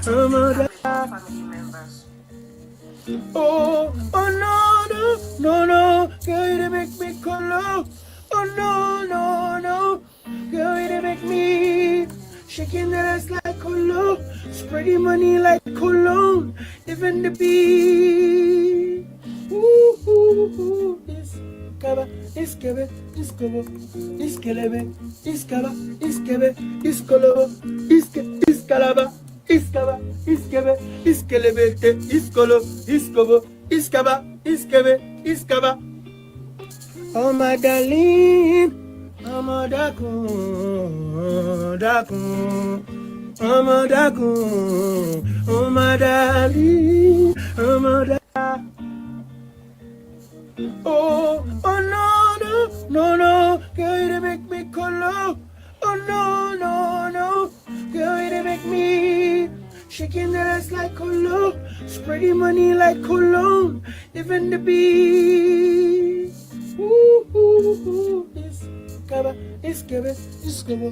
family members. Oh, oh no, girl, you make me colo. Oh no, girl, you make me shaking the ass like colo, spreading money like cologne, even the beat. Ooh, iskaba, iskebe, iskobo, iskelebe, iskaba, iskebe, iskolobo, iskalaba. Iskaba, iskebe, iskelebete, iskolo, iskobo, iskaba, iskebe, iskaba. Oh my darling, oh my darling, oh my darling, oh my darling, oh my darling. Oh no, girl, you make me colo. Oh no, girl, you make me shaking the ass like colo, spreading money like cologne, even the beat. Ooh, iskaba, iskebe, iskobo,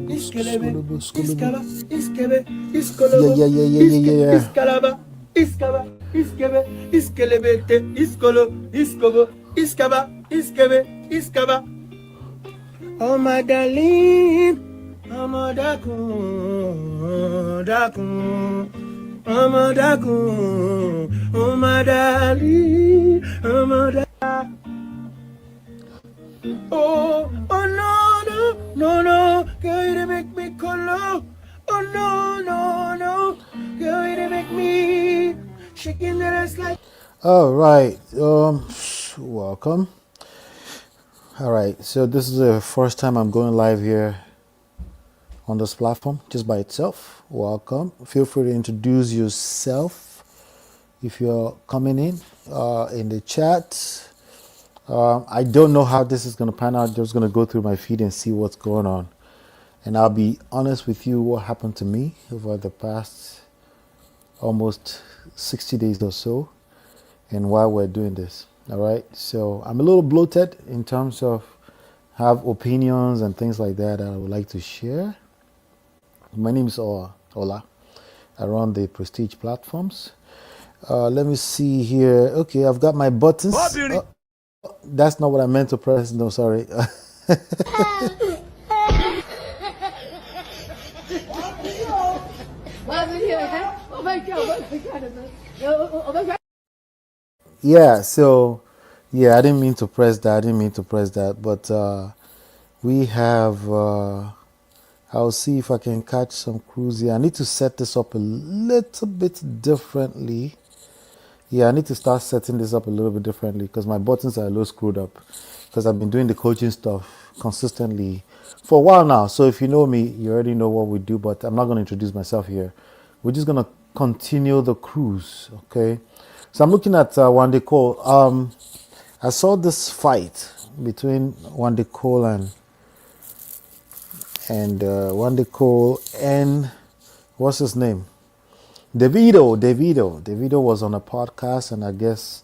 iskelebe, iskaba, iskebe, iskolobo, iskalaba, iskaba, iskebe, iskelebete, iskolo, iskobo, iskaba, iskebe, iskaba. Oh my darling, oh my darling, oh my darling, oh my darling, oh my darling. Oh no, girl, you make me colo. Oh no, girl, you make me shaking the ass like. All right, welcome. All right, so this is the first time I'm going live here on this platform just by itself. Welcome. Feel free to introduce yourself if you're coming in the chat. I don't know how this is going to pan out. Just going to go through my feed and see what's going on. And I'll be honest with you what happened to me over the past almost 60 days or so and why we're doing this. All right. So I'm a little bloated in terms of have opinions and things like that I would like to share. My name is Ola. I run the Prestige platforms. Let me see here. Okay, I've got my buttons. That's not what I meant to press. No, sorry. Yeah, so I didn't mean to press that. But we have I'll see if I can catch some crews here. I need to set this up a little bit differently. Yeah, I need to start setting this up a little bit differently because my buttons are a little screwed up because I've been doing the coaching stuff consistently for a while now. So if you know me, you already know what we do, but I'm not going to introduce myself here. We're just going to continue the cruise, okay? So I'm looking at Wande Cole. I saw this fight between Wande Cole and Wande Cole and what's his name? Davido was on a podcast, and I guess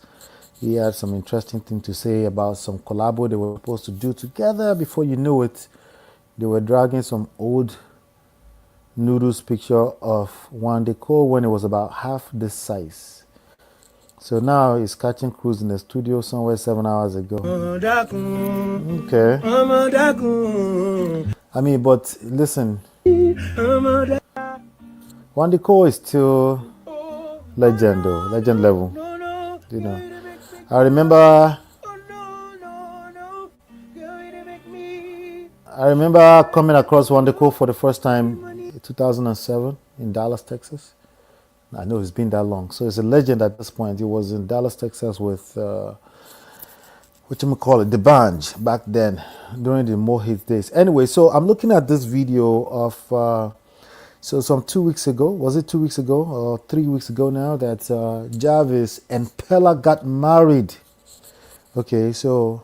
he had some interesting thing to say about some collabo they were supposed to do together. Before you knew it, they were dragging some old noodles picture of Wande Cole when it was about half this size. So now he's catching cruise in the studio somewhere 7 hours ago. Okay. I mean, but listen. Wande Cole is still legend level, you know. I remember coming across Wande Cole for the first time in 2007 in Dallas, Texas. I know it's been that long, so it's a legend at this point. He was in Dallas, Texas with the Banj back then during the More Hits days. Anyway, so I'm looking at this video of. So some 2 weeks ago, was it 2 weeks ago or 3 weeks ago now that Jarvis and Peller got married. Okay, so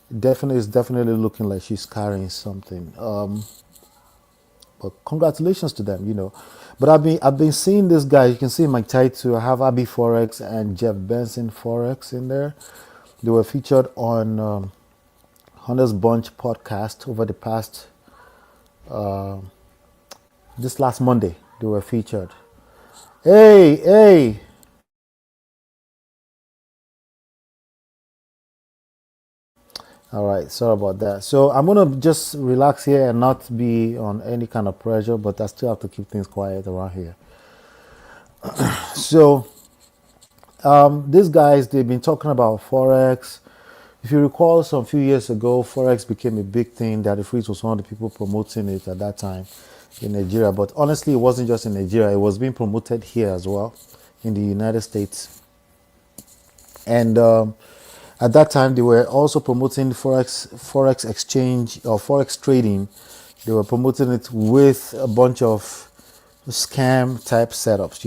it's definitely looking like she's carrying something. But congratulations to them, you know. But I've been seeing this guy. You can see my title. I have HabbyForex and Benson Forex in there. They were featured on Hunter's Bunch podcast over the past. This last Monday, they were featured. Hey. All right, sorry about that. So I'm gonna just relax here and not be on any kind of pressure, but I still have to keep things quiet around here. So these guys, they've been talking about Forex. If you recall, some few years ago, Forex became a big thing. That the Freeze was one of the people promoting it at that time in Nigeria. But honestly, it wasn't just in Nigeria. It was being promoted here as well in the United States. And at that time, they were also promoting forex exchange or forex trading. They were promoting it with a bunch of scam type setups.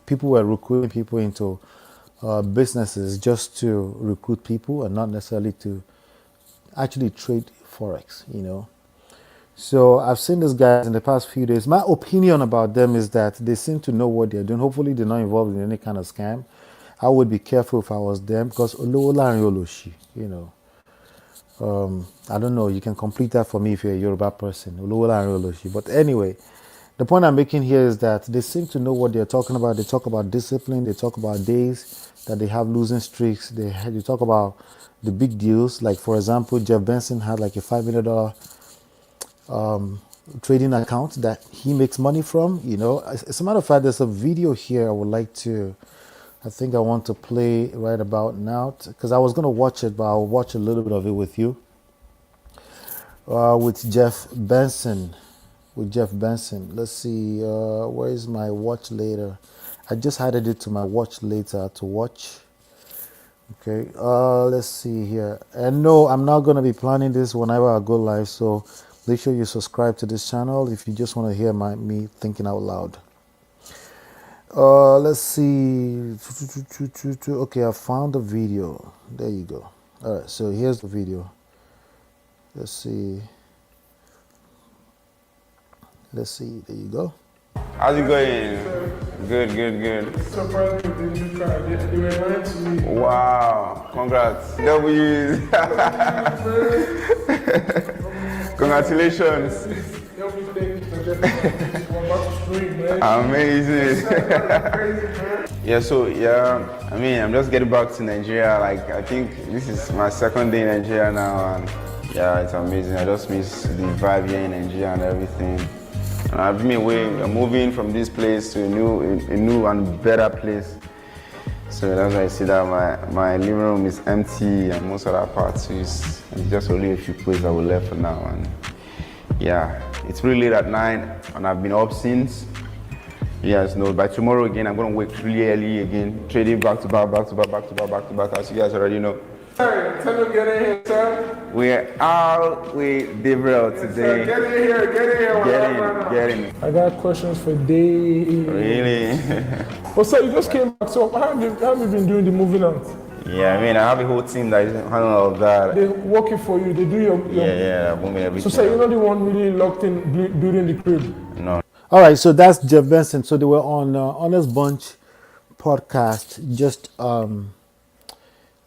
People were recruiting people into businesses just to recruit people and not necessarily to actually trade forex. So I've seen these guys in the past few days. My opinion about them is that they seem to know what they're doing. Hopefully, they're not involved in any kind of scam. I would be careful if I was them because Olowo Laarin Oloshi, I don't know. You can complete that for me if you're a Yoruba person. Olowo Laarin Oloshi. But anyway, the point I'm making here is that they seem to know what they're talking about. They talk about discipline. They talk about days that they have losing streaks. They talk about the big deals. Like, for example, Jeff Benson had like a $5 million trading account that he makes money from. As a matter of fact, there's a video here I think I want to play right about now because I was going to watch it, but I'll watch a little bit of it with you. With Jeff Benson. Let's see, where is my watch later? I just added it to my watch later to watch. Okay, let's see here. And no, I'm not going to be planning this whenever I go live, so make sure you subscribe to this channel if you just want to hear me thinking out loud. Let's see. Okay, I found the video. There you go. All right, so here's the video. Let's see. There you go. How's it going? Good. Surprised they didn't try. They were lying to me. Wow, congrats. W's. Congratulations. Help me thank you for Jeffery. We're about to stream, man. Amazing. Crazy, man. I'm just getting back to Nigeria. Like, I think this is my second day in Nigeria now, and yeah, it's amazing. I just miss the vibe here in Nigeria and everything. And I've been away. I'm moving from this place to a new and better place. So that's why I see that my living room is empty and most of that parts is just only a few places that were left for now. And yeah, it's really late at night and I've been up since. You guys know, by tomorrow again, I'm going to wake really early again, trading back to back, as you guys already know. Sir, tell them get in here, sir. We're out with Gabriel today. Get in here. Get in. I got questions for days. Really? Well, sir, you just came back, so how have you been doing the moving out? Yeah, I have a whole team that is handling all of that. They're working for you, they do your Yeah, moving everything. So, sir, you're not the one really locked in building the crib? No. All right, so that's Jeff Benson. So they were on Honest Bunch podcast. Just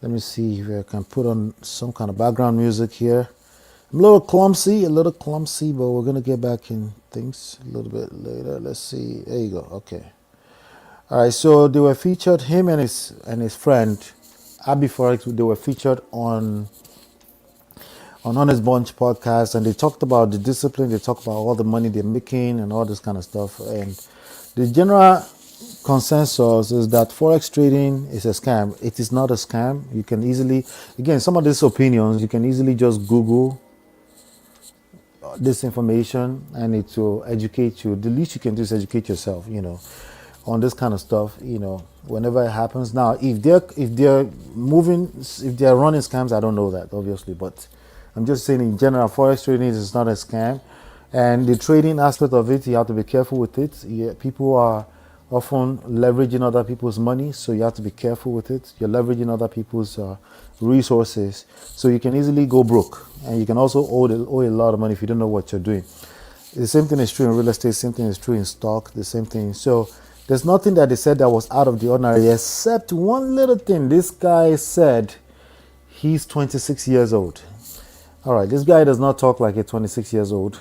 let me see if I can put on some kind of background music here. I'm a little clumsy, but we're gonna get back in things a little bit later. Let's see. There you go. Okay. All right. So they were featured. Him and his friend HabbyForex. They were featured on Honest Bunch podcast, and they talked about the discipline. They talked about all the money they're making and all this kind of stuff. And the general consensus is that forex trading is a scam. It is not a scam. You can easily, again, some of these opinions, you can easily just Google this information and it will educate you. The least you can do is educate yourself, on this kind of stuff, whenever it happens. Now, if they're running scams, I don't know that, obviously, but I'm just saying in general, forex trading is not a scam. And the trading aspect of it, you have to be careful with it. People are often leveraging other people's money, so you have to be careful with it. You're leveraging other people's resources, so you can easily go broke, and you can also owe a lot of money if you don't know what you're doing. The same thing is true in real estate, same thing is true in stock, the same thing. So there's nothing that they said that was out of the ordinary, except one little thing. This guy said he's 26 years old. All right, this guy does not talk like a 26 years old.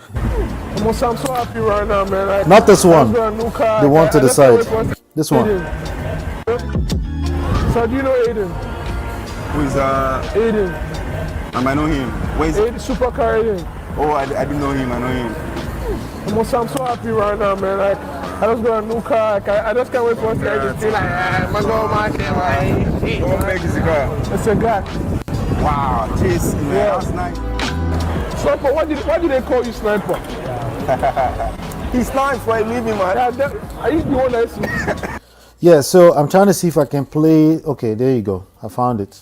I'm so happy right now, man. Like, Not this I one. just got a new car. The one Like, to I the just can't side. wait for us to This one. Aiden. So do you know Aiden? Who is Aiden. I might know him. Where is Aiden, supercar Aiden. Oh, I didn't know him. I know him. I'm so happy right now, man. Like, I just got a new car. Like, I just can't wait for us to get this thing. Like, I'm gonna go my shit, man. What make is the car? It's a guy. Wow, chase, man. Yeah. Last night. Sniper, why did they call you Sniper? He snipes for a living, man. I used to be one that Yeah, so I'm trying to see if I can play. Okay, there you go. I found it.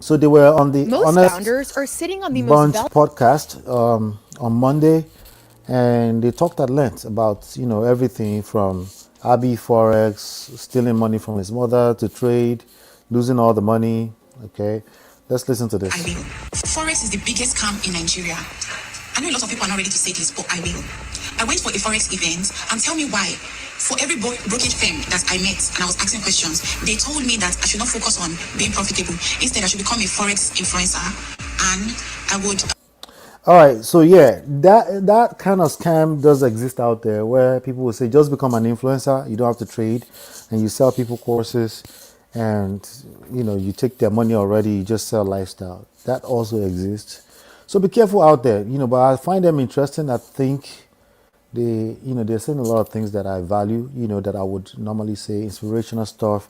So they were on the Most Honest founders are sitting on the Bunch most podcast on Monday, and they talked at length about everything from HabbyForex, stealing money from his mother, to trade, losing all the money. Okay, let's listen to this. I will. Forex is the biggest scam in Nigeria. I know a lot of people are not ready to say this, but I will. I went for a Forex event and tell me why. For every brokerage firm that I met and I was asking questions, they told me that I should not focus on being profitable. Instead, I should become a Forex influencer and I would. All right, so yeah, that kind of scam does exist out there, where people will say just become an influencer, you don't have to trade, and you sell people courses, and you take their money already, you just sell lifestyle. That also exists. So be careful out there, but I find them interesting. I think they're saying a lot of things that I value, that I would normally say, inspirational stuff,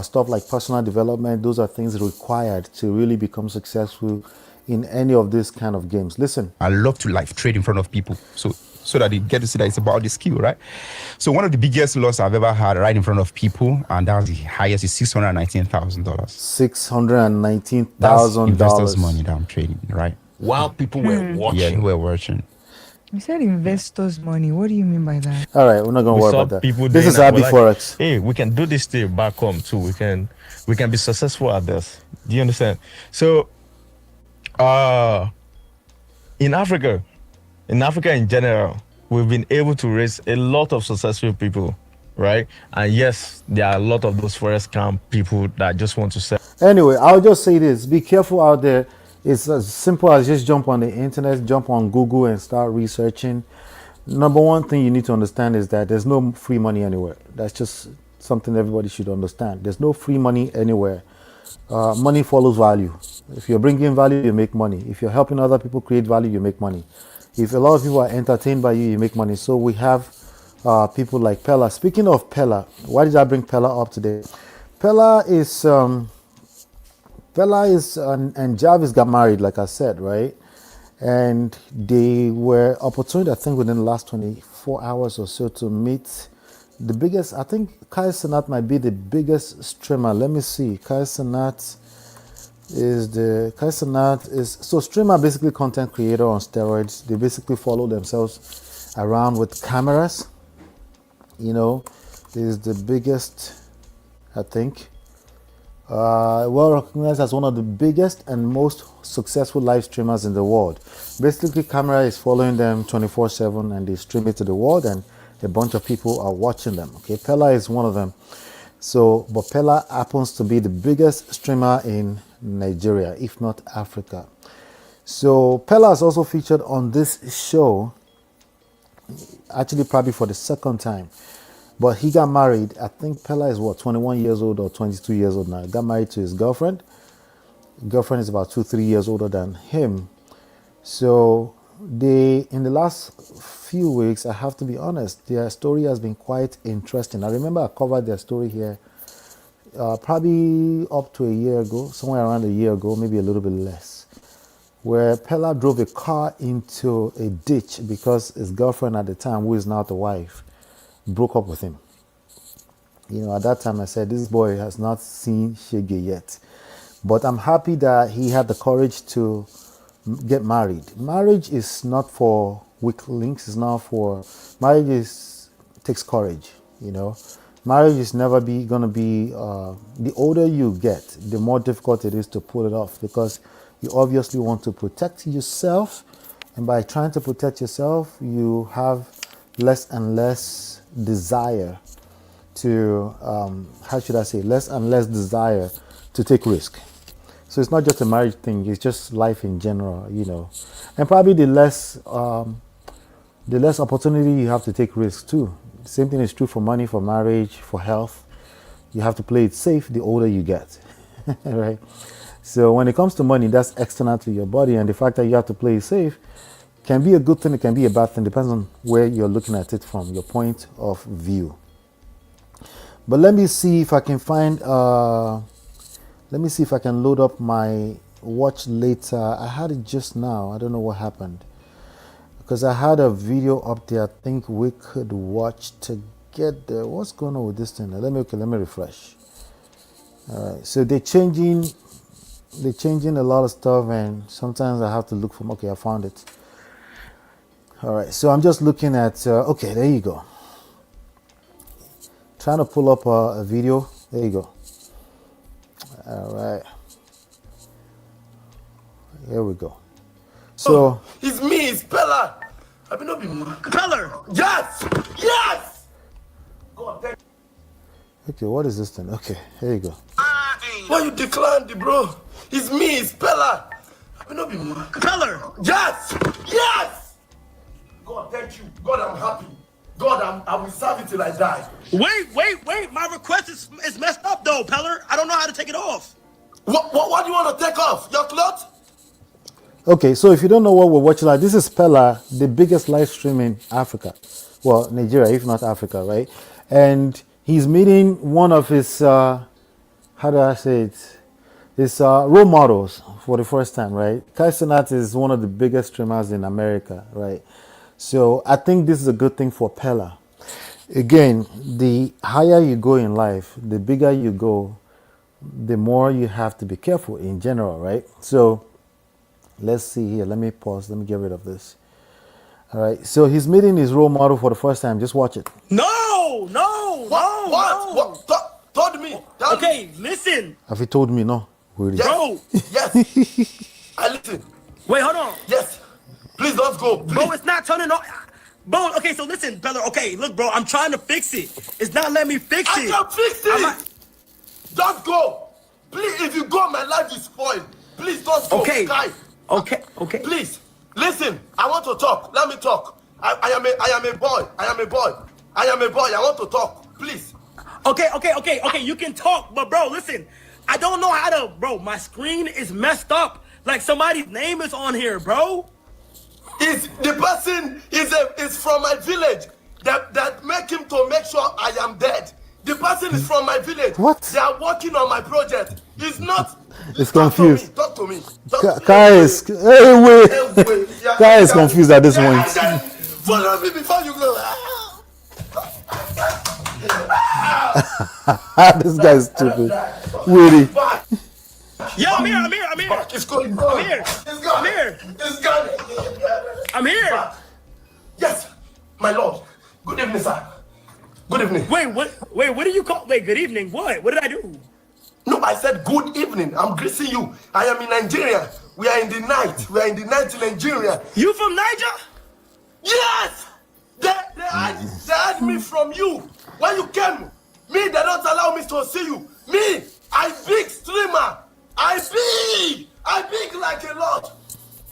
stuff like personal development. Those are things required to really become successful in any of these kind of games. Listen. I love to live trade in front of people, so that they get to see that it's about the skill, right? So one of the biggest loss I've ever had right in front of people, and that was the highest, is $619,000. $619,000. That's investors' money that I'm trading, right? While people were watching. Yeah, who were watching. You said investors' money. What do you mean by that? All right, we're not going to We worry saw about that. people This doing is that. We're HabbyForex. Hey, we can do this thing back home too. We can be successful at this. Do you understand? So, in Africa in general, we've been able to raise a lot of successful people, right? And yes, there are a lot of those forest camp people that just want to sell. Anyway, I'll just say this. Be careful out there. It's as simple as just jump on the internet, jump on Google and start researching. Number one thing you need to understand is that there's no free money anywhere. That's just something everybody should understand. There's no free money anywhere. Money follows value. If you're bringing value, you make money. If you're helping other people create value, you make money. If a lot of people are entertained by you, you make money. So we have people like Peller. Speaking of Peller, why did I bring Peller up today? Peller and Jarvis got married, like I said, right? And they were opportunity, I think, within the last 24 hours or so to meet the biggest. I think Cenat might be the biggest streamer. Let me see. Cenat is so streamer, basically content creator on steroids. They basically follow themselves around with cameras. Is the biggest, I think. Well recognized as one of the biggest and most successful live streamers in the world. Basically, camera is following them 24/7, and they stream it to the world, and a bunch of people are watching them. Okay, Peller is one of them. So, but Peller happens to be the biggest streamer in Nigeria, if not Africa. So Peller is also featured on this show, actually probably for the second time. But he got married. I think Peller is 21 years old or 22 years old now. He got married to his girlfriend. Girlfriend is about 2-3 years older than him. So in the last few weeks, I have to be honest, their story has been quite interesting. I remember I covered their story here probably up to a year ago, somewhere around a year ago, maybe a little bit less, where Peller drove a car into a ditch because his girlfriend at the time, who is now the wife, broke up with him. At that time I said, this boy has not seen Shege yet. But I'm happy that he had the courage to get married. Marriage is not for weaklings. It's not for... Marriage takes courage, Marriage is never going to be... the older you get, the more difficult it is to pull it off, because you obviously want to protect yourself. And by trying to protect yourself, you have less and less desire to, less and less desire to take risk. So it's not just a marriage thing, it's just life in general, And probably the less the less opportunity you have to take risks too. The same thing is true for money, for marriage, for health. You have to play it safe the older you get, right? So when it comes to money, that's external to your body, and the fact that you have to play it safe can be a good thing, it can be a bad thing, depends on where you're looking at it from, your point of view. But let me see if I can find, let me see if I can load up my watch later. I had it just now, I don't know what happened. Because I had a video up there I think we could watch together. What's going on with this thing? Let me refresh. All right, so they're changing a lot of stuff, and sometimes I have to look for. Okay, I found it. All right, so I'm just looking at. Okay, there you go. Trying to pull up a video. There you go. All right, here we go. So it's me, it's Peller. I mean, not be Peller. Yes, yes. God, thank okay, what is this thing? Okay, here you go. Why you declined, bro? It's me, it's Peller. I mean, not be Peller. Yes, yes. God, thank you. God, I'm happy. God, I will serve it till I die. Wait. My request is messed up though, Peller. I don't know how to take it off. What do you want to take off? Your clothes? Okay, so if you don't know what we're watching, like this is Peller, the biggest live stream in Africa. Well, Nigeria, if not Africa, right? And he's meeting one of his, how do I say it? His role models for the first time, right? Cenat is one of the biggest streamers in America, right? So I think this is a good thing for Peller. Again, the higher you go in life, the bigger you go, the more you have to be careful in general, right? So let's see here. Let me pause. Let me get rid of this. All right. So he's meeting his role model for the first time. Just watch it. No. What? Told me. Okay, listen. Have you told me? No. Really? Yes. Bro. Yes. I listen. Wait, hold on. Yes. Please don't go. Please. Bro, it's not turning on. Bro, okay, so listen, Peller. Okay, look, bro, I'm trying to fix it. It's not letting me fix I it. can fix it. Don't go. Please, if you go, my life is spoiled. Please don't go. Okay. Guy. Okay. Please, listen. I want to talk. Let me talk. I am a boy. I want to talk. Please. Okay. You can talk, but bro, listen. I don't know how to, bro. My screen is messed up. Like somebody's name is on here, bro. Is the person is from my village that make him to make sure I am dead. The person is from my village. What? They are working on my project. It's not. It's confused. Talk to me. Kai is confused at this point. Follow me before you go. This guy is stupid. Really? Yeah, I'm here. It's going. I'm here. It's gone. I'm here. Yes, my lord. Good evening, sir. Good evening. Wait, what do you call? Wait, good evening. What did I do? No, I said good evening. I'm greeting you. I am in Nigeria. We are in the night. in Nigeria. You from Niger? Yes! They had me from you. When you came, me, they don't allow me to see you. Me, I big streamer. I big like a lot.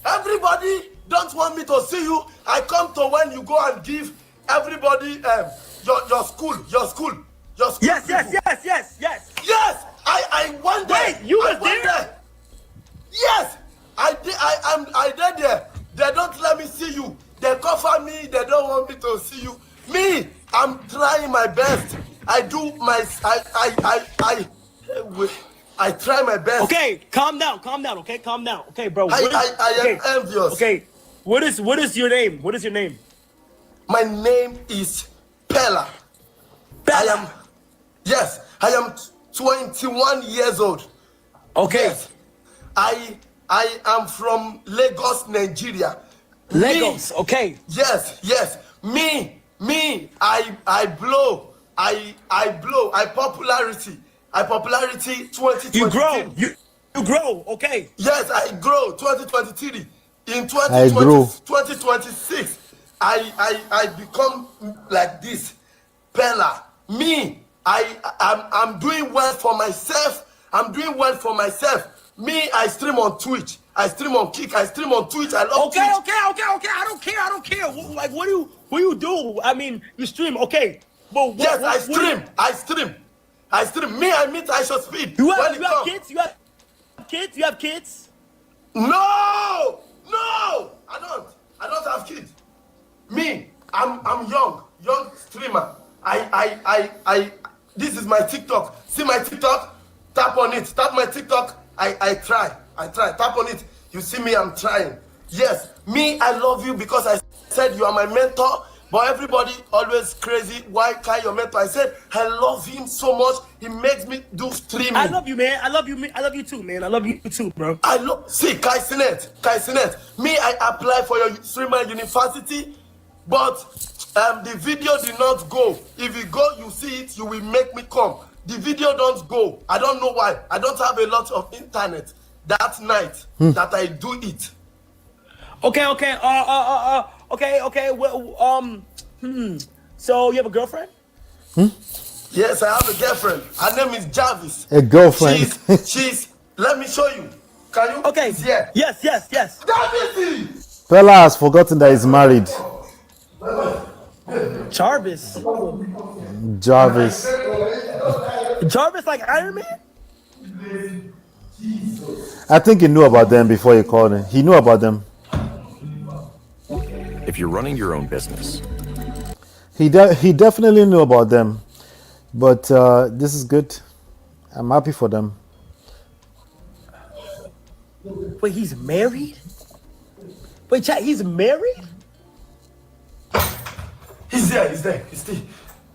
Everybody don't want me to see you. I come to when you go and give everybody your school. Yes. Yes, I went there. Wait, you was there? Yes, I did there. They don't let me see you. They cover me. They don't want me to see you. Me, I'm trying my best. I do my. I try my best. Okay, calm down. Okay, calm down. Okay, bro. I am envious. Okay, what is your name? What is your name? My name is Peller. I am 21 years old. Okay. Yes. I am from Lagos, Nigeria. Lagos, okay. Yes. Me, I blow. I popularity 2023. You grow, okay. Yes, I grow 2023. In 2026, I become like this. Peller. Me, I'm doing well for myself. Me, I stream on Twitch. I stream on Kick. I stream on Twitch. I love Okay, Twitch. okay. I don't care. Like, what do you do? I mean, you stream, okay. But what, Yes, I stream. I stream. Me, I meet I Shall Speed. You have kids? You have kids? No, I don't have kids. Me, I'm young streamer. This is my TikTok. See my TikTok? Tap on it. Tap my TikTok. I try. Tap on it. You see me, I'm trying. Yes, me, I love you because I said you are my mentor. But everybody always crazy. Why Kai your mentor? I said I love him so much. He makes me do streaming. I love you, man. I love you too, man. I love you too, bro. I love Kai Cenat. Me, I apply for your streamer university, but the video did not go. If you go, you see it. You will make me come. The video don't go. I don't know why. I don't have a lot of internet that night that I do it. Okay. Well, So you have a girlfriend? Yes, I have a girlfriend. Her name is Jarvis. A girlfriend. She's. Let me show you. Can you? Okay. Yeah. Yes. Jarvis. Peller has forgotten that he's married. Jarvis like Iron Man? I think he knew about them before he called him. He knew about them. If you're running your own business, He definitely knew about them. But this is good. I'm happy for them. Wait, he's married? Wait, chat, he's married? He's there.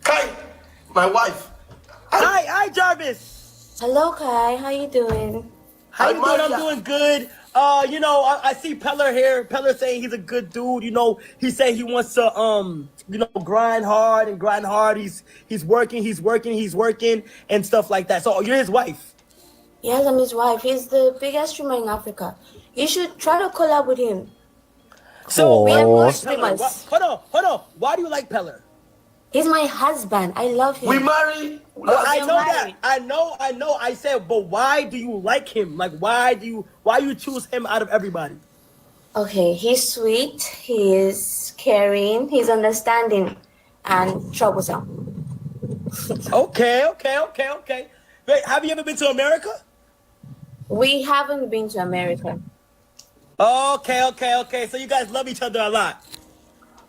Kai, my wife. Hi, Jarvis. Hello, Kai. How you doing? How you doing? I'm doing good. I see Peller here. Peller saying he's a good dude. He's saying he wants to grind hard. He's working and stuff like that. So you're his wife. Yes, I'm his wife. He's the biggest streamer in Africa. You should try to collab with him. So we are Aw. both streamers. Hold on. Why do you like Peller? He's my husband. I love him. We marry. I know married. that. I know. I said, but why do you like him? Like, why you choose him out of everybody? Okay, he's sweet. He is caring. He's understanding and troublesome. Okay. Wait, have you ever been to America? We haven't been to America. Okay. So you guys love each other a lot.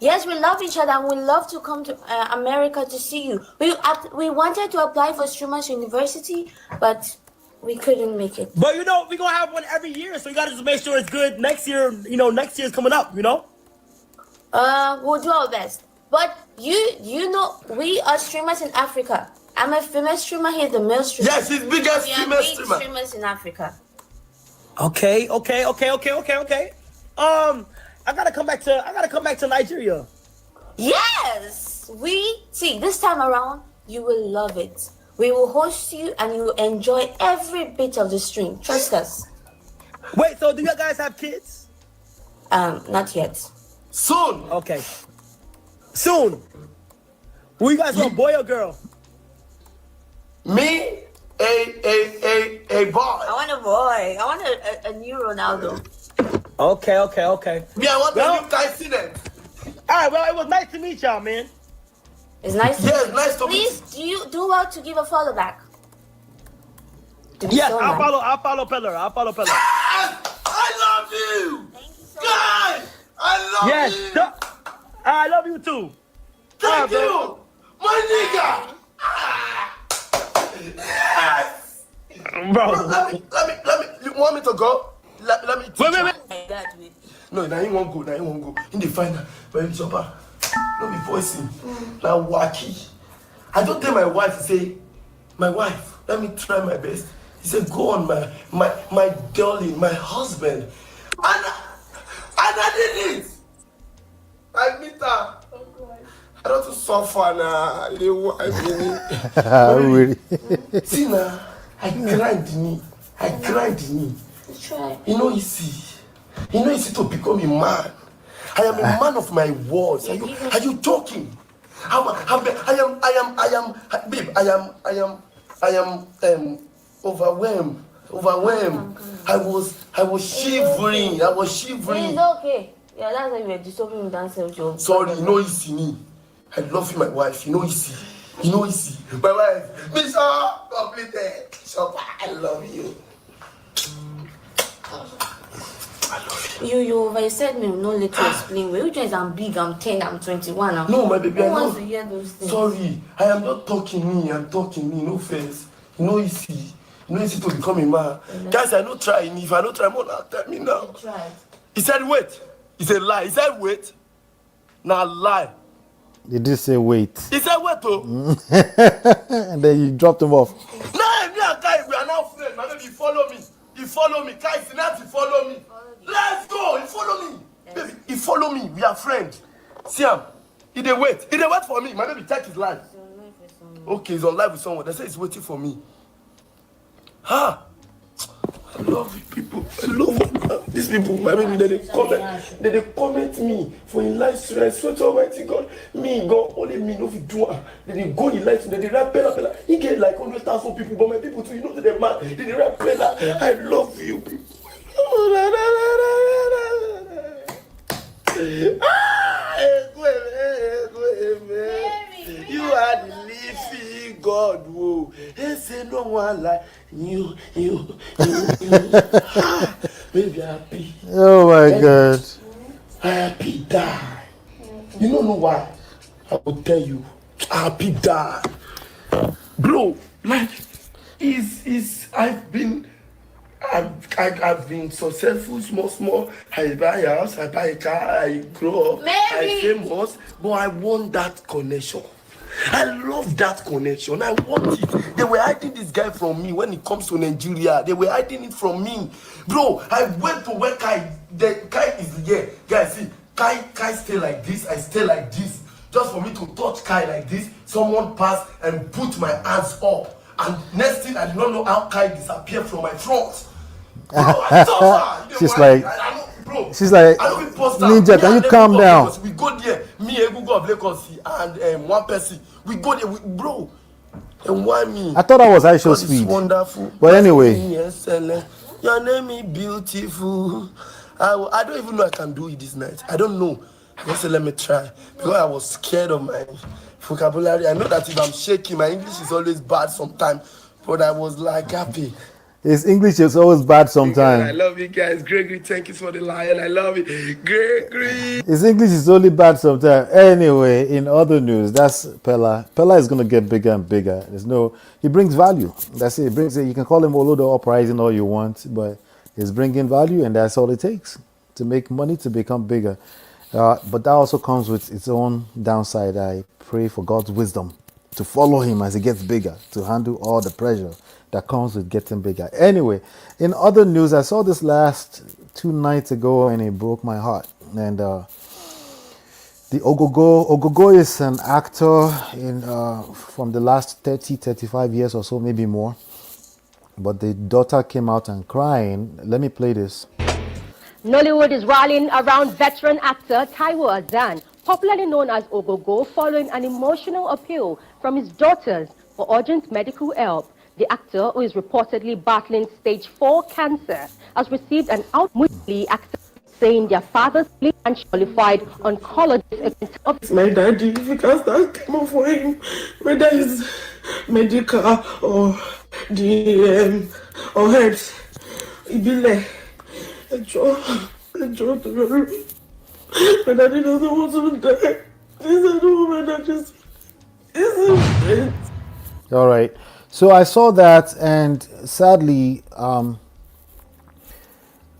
Yes, we love each other and we love to come to America to see you. We wanted to apply for Streamers University, but we couldn't make it. But we're gonna have one every year, so you gotta just make sure it's good next year. Next year's coming up. We'll do our best. But you know, we are streamers in Africa. I'm a female streamer. He's the male streamer. Yes, he's biggest We are female big streamer. streamers in Africa. Okay. I gotta come back to Nigeria. Yes, this time around you will love it. We will host you and you will enjoy every bit of the stream. Trust us. Wait, so do you guys have kids? Not yet. Soon. Okay. Soon. Who you guys want, boy or girl? Me, a boy. I want a boy. I want a new Ronaldo. Okay. Me, I want Well- a new Kai Cenat. All right, well, it was nice to meet y'all, man. It's nice. Yes, nice to meet Please, do well to give a follow back. Yes, so I'll nice. follow Peller. I love you. Thank you so Kai, I love Yes, you. I love you too. Thank bro. you. My nigga. Yes. Bro. Let me. You want me to go? Let me. teach you. much. God, wait. No, now he won't go. In the final, when you jump out, no be voicing. Now wacky. I don't tell my wife, say, my wife, let me try my best. He said, go on, my darling, my husband. And I did it. I meet her. I don't suffer now. Really? See now, I grind me. Try. You know easy to become a man. I am a man of my words. Are you joking? I am overwhelmed overwhelmed. I was shivering. I was shivering. It's okay. Yeah, that's why you were disturbing me downstairs. Sorry, you know easy me. I love you, my wife. You know easy. You know easy. My wife, Bishop, completed. Bishop, I love you. You said me no let you explain. Well, you guys, I'm big, I'm 10, I'm 21 now. No, my baby, Who I wants know. to hear those things? Sorry, I am not talking me. I'm talking me. No offense. You know easy. You know easy to become a man. Guys, I don't try. If I don't try more, now tell me now. You tried. He said wait. He said lie. He said wait. Now lie. You did say wait. He said wait oh. And then you dropped him off. Now me and Kai, we are now friends. My baby, follow me. He follow me. Kai Cenat, he follow me. Let's go. He follow me. Baby, he follow me. We are friends. See him. He dey wait. He dey wait for me. My baby, check his life. Okay, he's on live with someone. They say he's waiting for me. Ha! I love you people. I love these people. My baby, they comment me for in life. I swear to Almighty God, me God only me no fit do am. They go in life. They rap Peller. He get like 100,000 people, but my people too. You know they're mad. They rap Peller. I love you people. You are the living God, whoa. He say no one like you. Baby, happy. Oh my God. Happy die. You don't know why? I will tell you. Happy die. Bro, like, I've been successful, small. I buy a house, I buy a car, I grow up, I famous, but I want that connection. I love that connection. I want it. They were hiding this guy from me when it comes to Nigeria. They were hiding it from me. Bro, I went to where Kai is here. Guys, see, Kai stay like this, I stay like this. Just for me to touch Kai like this, someone passed and put my hands up. And next thing, I did not know how Kai disappeared from my front. Bro, I suffer. She's like, she's like, Ninja, can you calm down? We go there, me, Egungo of Lagos, and one person. We go there, bro. And why me? I thought I was ISO It's speed. wonderful. But anyway. Your name is beautiful. I don't even know I can do it this night. I don't know. I just said, let me try. Because I was scared of my vocabulary. I know that if I'm shaking, my English is always bad sometimes. But I was like happy. His English is always bad sometimes. I love you guys. Gregory, thank you for the lion. I love it. Gregory. His English is only bad sometimes. Anyway, in other news, that's Peller. Peller is going to get bigger and bigger. He brings value. That's it. He brings it. You can call him Olodo Uprising all you want, but he's bringing value, and that's all it takes to make money, to become bigger. But that also comes with its own downside. I pray for God's wisdom to follow him as he gets bigger, to handle all the pressure that comes with getting bigger. Anyway, in other news, I saw this last 2 nights ago and it broke my heart. And the Ogogo is an actor from the last 35 years or so, maybe more. But the daughter came out and crying. Let me play this. Nollywood is rallying around veteran actor Taiwo Azan, popularly known as Ogogo, following an emotional appeal from his daughters for urgent medical help. The actor, who is reportedly battling stage 4 cancer, has received an outwardly actor saying their father's qualified oncologist of my daddy, if you can start come for him, whether it's medical or the or herbs, it be like a joke to me. My daddy doesn't want to die. This is the woman that just isn't. All right. So I saw that, and sadly, I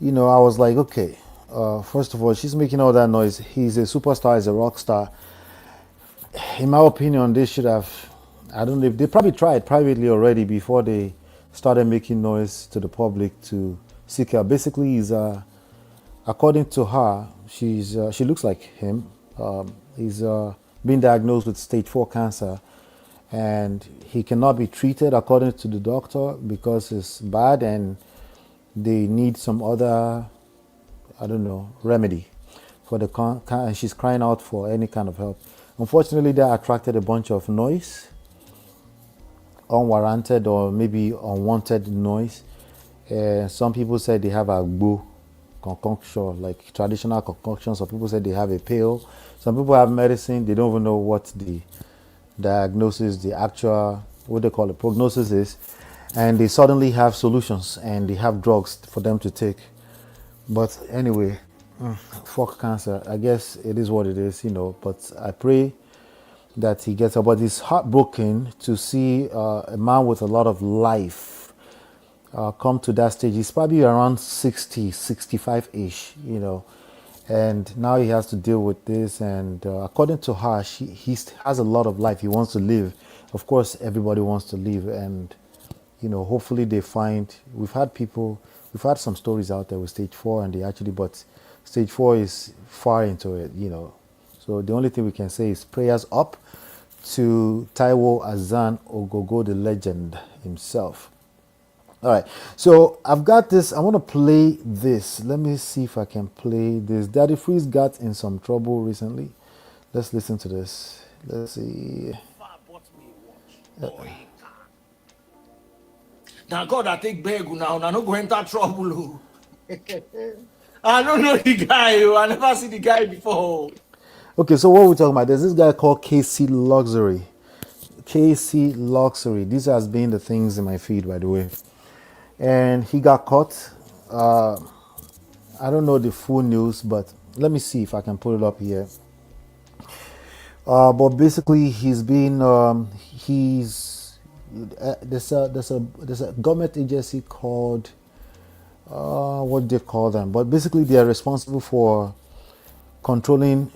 was like, okay, first of all, she's making all that noise. He's a superstar, he's a rock star. In my opinion, they should have, I don't know, they probably tried privately already before they started making noise to the public to seek help. Basically, according to her, she looks like him. He's been diagnosed with stage 4 cancer. And he cannot be treated according to the doctor because it's bad and they need some other, remedy for the and she's crying out for any kind of help. Unfortunately, that attracted a bunch of noise, unwarranted or maybe unwanted noise. And some people said they have a agbo concoction, like traditional concoction. Some people said they have a pill. Some people have medicine. They don't even know what the diagnosis, the actual, what they call it, prognosis is. And they suddenly have solutions and they have drugs for them to take. But anyway, fuck cancer. I guess it is what it is, you know. But I pray that he gets up. But it's heartbroken to see a man with a lot of life come to that stage. He's probably around 60, 65-ish, you know. And now he has to deal with this. And according to her, he has a lot of life. He wants to live. Of course, everybody wants to live. And, you know, hopefully they find, we've had some stories out there with stage 4 and they actually, but stage 4 is far into it, you know. So the only thing we can say is prayers up to Taiwo Azan Ogogo, the legend himself. All right, so I've got this. I want to play this. Let me see if I can play this. Daddy Freeze got in some trouble recently. Let's listen to this. Let's see. Now God, I take beg now. Now no go enter trouble. I don't know the guy. I never see the guy before. Okay, so what are we talking about? There's this guy called KC Luxury. KC Luxury. These has been the things in my feed, by the way. And he got caught. I don't know the full news, but let me see if I can put it up here. But basically, he's been there's a government agency called what do they call them? But basically, they are responsible for controlling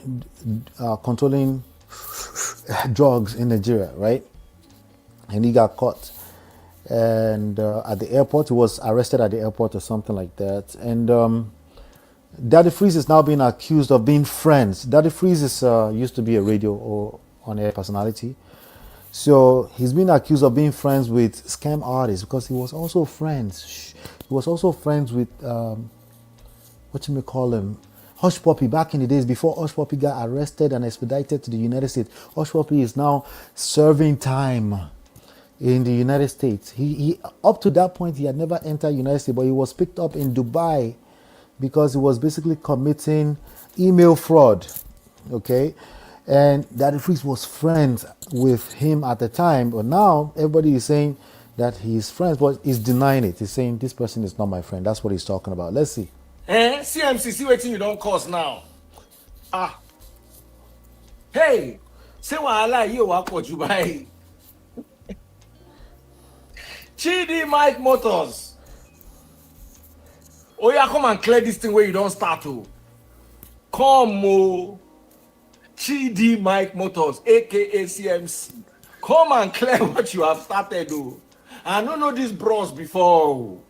drugs in Nigeria, right? And he got caught. And at the airport, he was arrested at the airport or something like that. And Daddy Freeze is now being accused of being friends. Daddy Freeze is used to be a radio or on-air personality. So he's been accused of being friends with scam artists because he was also friends. He was also friends with, what you may call him, Hush Puppy. Back in the days before Hush Puppy got arrested and expedited to the United States. Hush Puppy is now serving time in the United States. He up to that point, he had never entered United States, but he was picked up in Dubai because he was basically committing email fraud, okay? And Daddy Freeze was friends with him at the time, but now everybody is saying that he's friends, but he's denying it. He's saying this person is not my friend. That's what he's talking about. Let's see. CMC, see what you don't cause now. Hey, say what I like you walk what you buy. Chidi Mike Motors. Oh yeah, come and clear this thing where you don't start to. Come oh. Chidi Mike Motors, aka CMC. Come and clear what you have started though. I don't know these bros before.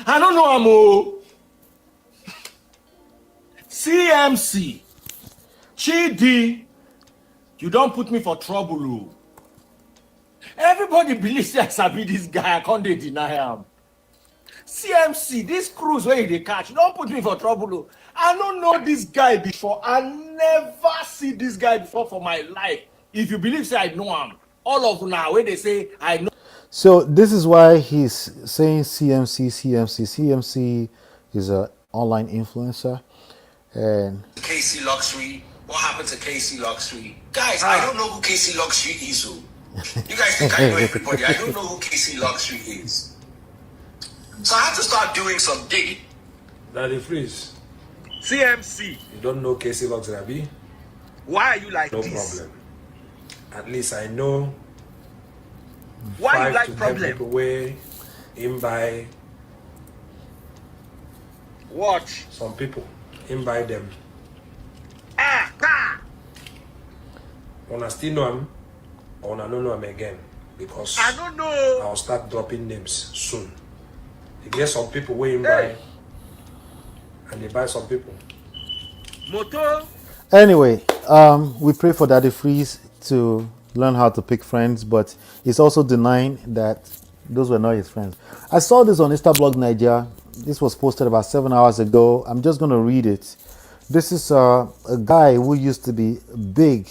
I don't know Amo. CMC. Chidi. You don't put me for trouble. Oh. Everybody believes that I be this guy. I can't deny him. CMC, this cruise where they catch, don't put me for trouble. Oh. I don't know this guy before. I never see this guy before for my life. If you believe say I know him, all of now where they say I know. So this is why he's saying CMC. CMC is an online influencer. And KC Luxury. What happened to KC Luxury? Guys, I don't know who KC Luxury is. So. You guys think I know everybody. I don't know who KC Luxury is. So I have to start doing some digging. Daddy Freeze. CMC. You don't know KC Luxury, Abby? Why are you like no this? No problem. At least I know. Why you 5 like to 10 problem? people way in by. Watch. Some people in by them. When I still know them, or I don't know them again, because I don't know. I'll start dropping names soon. You get some people way in by, and they buy some people. Motor. Anyway, we pray for Daddy Freeze to learn how to pick friends, but he's also denying that those were not his friends. I saw this on Blog Nigeria. This was posted about 7 hours ago. I'm just going to read it. This is a guy who used to be big.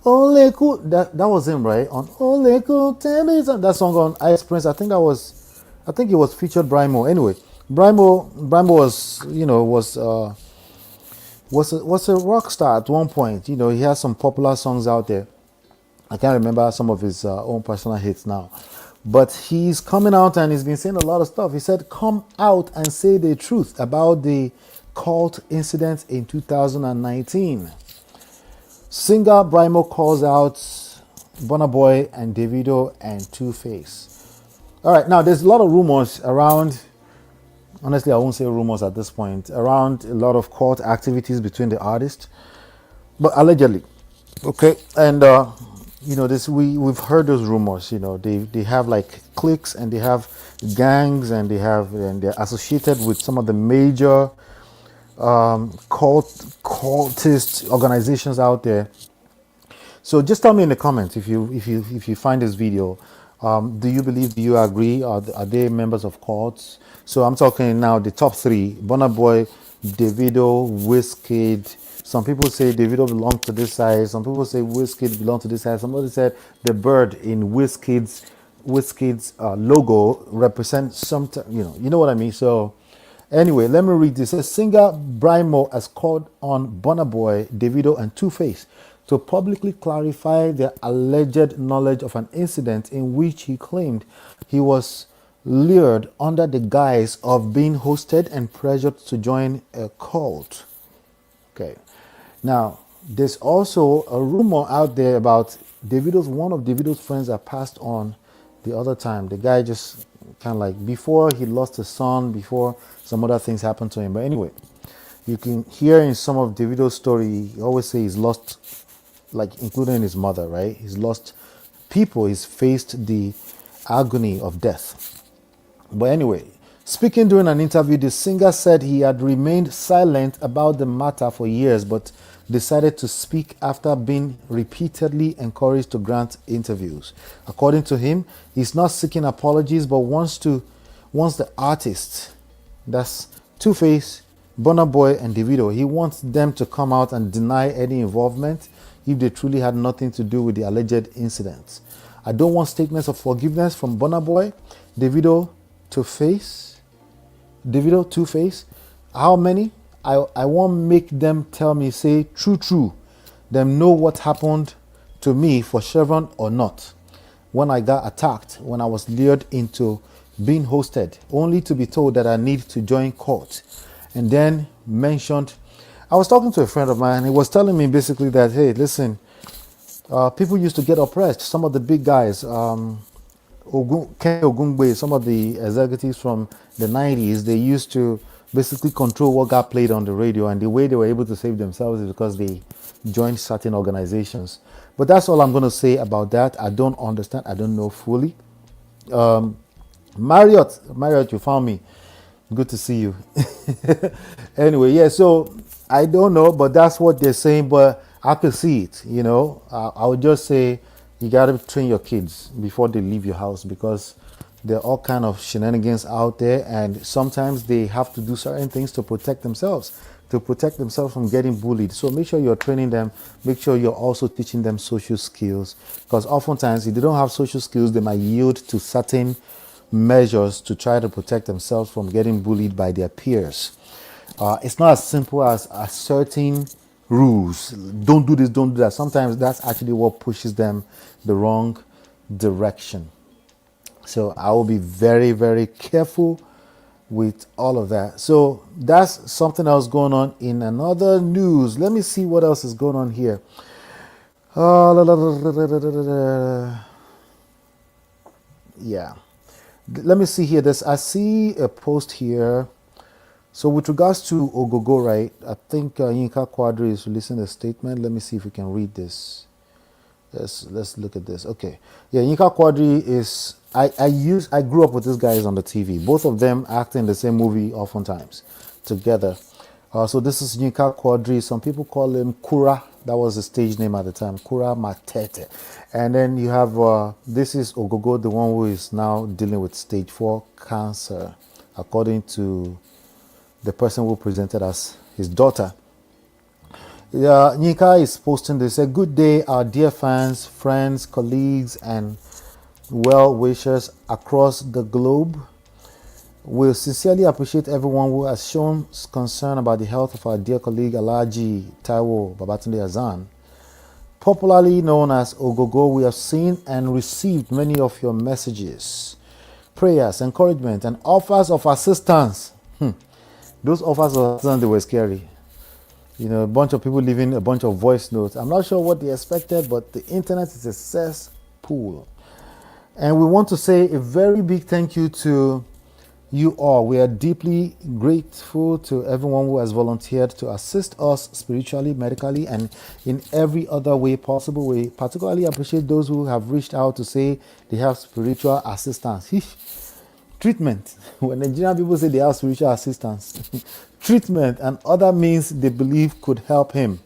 Oleku, that was him, right? On Oleku, tell me something. That song on Ice Prince. I think that was I think it was featured Brimo. Anyway, Brimo was, was a rock star at one point. You know, he has some popular songs out there. I can't remember some of his own personal hits now. But he's coming out and he's been saying a lot of stuff. He said, come out and say the truth about the cult incident in 2019. Singer Brimo calls out Burna Boy and Davido and Two-Face. All right, now there's a lot of rumors around, honestly I won't say rumors at this point, around a lot of cult activities between the artists, but allegedly. Okay, and this we've heard those rumors. You know, they have like cliques and they have gangs and they're associated with some of the major cultist organizations out there. So just tell me in the comments if you find this video. Do you agree? Are they members of cults? So I'm talking now the top three: Burna Boy, Davido, Wizkid. Some people say Davido belongs to this side. Some people say Wizkid belongs to this side. Somebody said the bird in Wizkid's logo represents something. You know what I mean. So anyway, let me read this. It says, singer Brimo has called on Burna Boy, Davido, and Two-Face to publicly clarify their alleged knowledge of an incident in which he claimed he was lured under the guise of being hosted and pressured to join a cult. Okay. Now, there's also a rumor out there about one of Davido's friends that passed on the other time. The guy just kind of like, before he lost his son, before some other things happened to him. But anyway, you can hear in some of Davido's story, he always say he's lost, like including his mother, right? He's lost people. He's faced the agony of death. But anyway, speaking during an interview, the singer said he had remained silent about the matter for years, but decided to speak after being repeatedly encouraged to grant interviews. According to him, he's not seeking apologies, but wants the artists, that's Two-Face, Burna Boy, and Davido, he wants them to come out and deny any involvement if they truly had nothing to do with the alleged incidents. I don't want statements of forgiveness from Burna Boy, Davido, Two-Face. How many? I won't make them tell me, say, true. Them know what happened to me for Chevron or not. When I got attacked, when I was lured into being hosted, only to be told that I need to join court. And then mentioned, I was talking to a friend of mine, he was telling me basically that, hey, listen, people used to get oppressed. Some of the big guys, Ken Ogungbe, some of the executives from the 90s, they used to basically control what got played on the radio, and the way they were able to save themselves is because they joined certain organizations. But that's all I'm going to say about that. I don't understand. I don't know fully. Marriott, you found me. Good to see you. Anyway, yeah, so I don't know, but that's what they're saying, but I could see it, I would just say you got to train your kids before they leave your house, because there are all kind of shenanigans out there, and sometimes they have to do certain things to protect themselves from getting bullied. So make sure you're training them. Make sure you're also teaching them social skills, because oftentimes if they don't have social skills, they might yield to certain measures to try to protect themselves from getting bullied by their peers. It's not as simple as asserting rules. Don't do this, don't do that. Sometimes that's actually what pushes them the wrong direction. So I will be very, very careful with all of that. So that's something else going on in another news. Let me see what else is going on here. Yeah. Let me see here. I see a post here. So with regards to Ogogo, right, I think Yinka Quadri is releasing a statement. Let me see if we can read this. Let's look at this. Okay. Yeah, Yinka Quadri is, I grew up with these guys on the TV. Both of them act in the same movie oftentimes together. So this is Yinka Quadri. Some people call him Kura. That was the stage name at the time, Kura Matete. And then you have, this is Ogogo, the one who is now dealing with stage 4 cancer, according to the person who presented as his daughter. Nika is posting this. A good day, our dear fans, friends, colleagues, and well-wishers across the globe. We sincerely appreciate everyone who has shown concern about the health of our dear colleague Alaji Taiwo Babatunde Azan. Popularly known as Ogogo, we have seen and received many of your messages, prayers, encouragement, and offers of assistance. Those offers of assistance, they were scary. You know, a bunch of people leaving a bunch of voice notes. I'm not sure what they expected, but the internet is a cesspool. And we want to say a very big thank you to you all. We are deeply grateful to everyone who has volunteered to assist us spiritually, medically, and in every other way possible. We particularly appreciate those who have reached out to say they have spiritual assistance. Treatment. When Nigerian people say they have spiritual assistance, treatment and other means they believe could help him.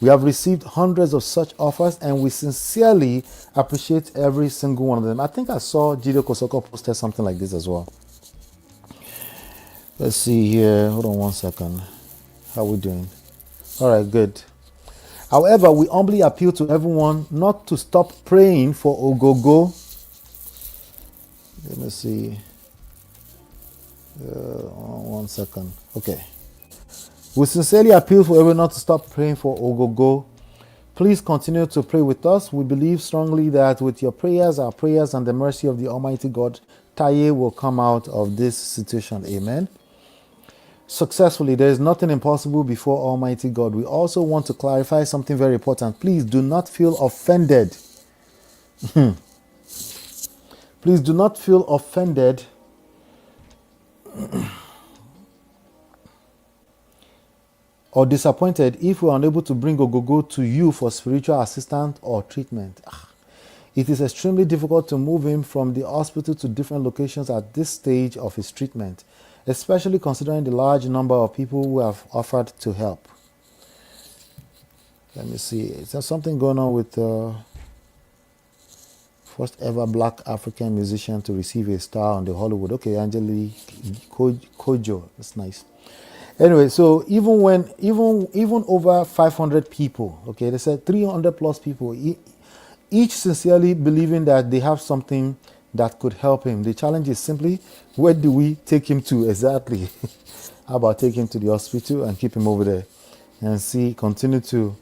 We have received hundreds of such offers, and we sincerely appreciate every single one of them. I think I saw Jido Kosoko posted something like this as well. Let's see here. Hold on one second. How are we doing? All right, good. However, we humbly appeal to everyone not to stop praying for Ogogo. Let me see. One second. Okay. We sincerely appeal for everyone not to stop praying for Ogogo. Please continue to pray with us. We believe strongly that with your prayers, our prayers, and the mercy of the Almighty God, Taye will come out of this situation. Amen. Successfully. There is nothing impossible before Almighty God. We also want to clarify something very important. Please do not feel offended. Please do not feel offended or disappointed if we are unable to bring Ogogo to you for spiritual assistance or treatment. It is extremely difficult to move him from the hospital to different locations at this stage of his treatment, especially considering the large number of people who have offered to help. Let me see. Is there something going on with first ever black African musician to receive a star on the Hollywood? Okay, Angelique Kojo. That's nice. Anyway, so even over 500 people, okay, they said 300 plus people, each sincerely believing that they have something that could help him. The challenge is simply, where do we take him to exactly? How about take him to the hospital and keep him over there and continue to...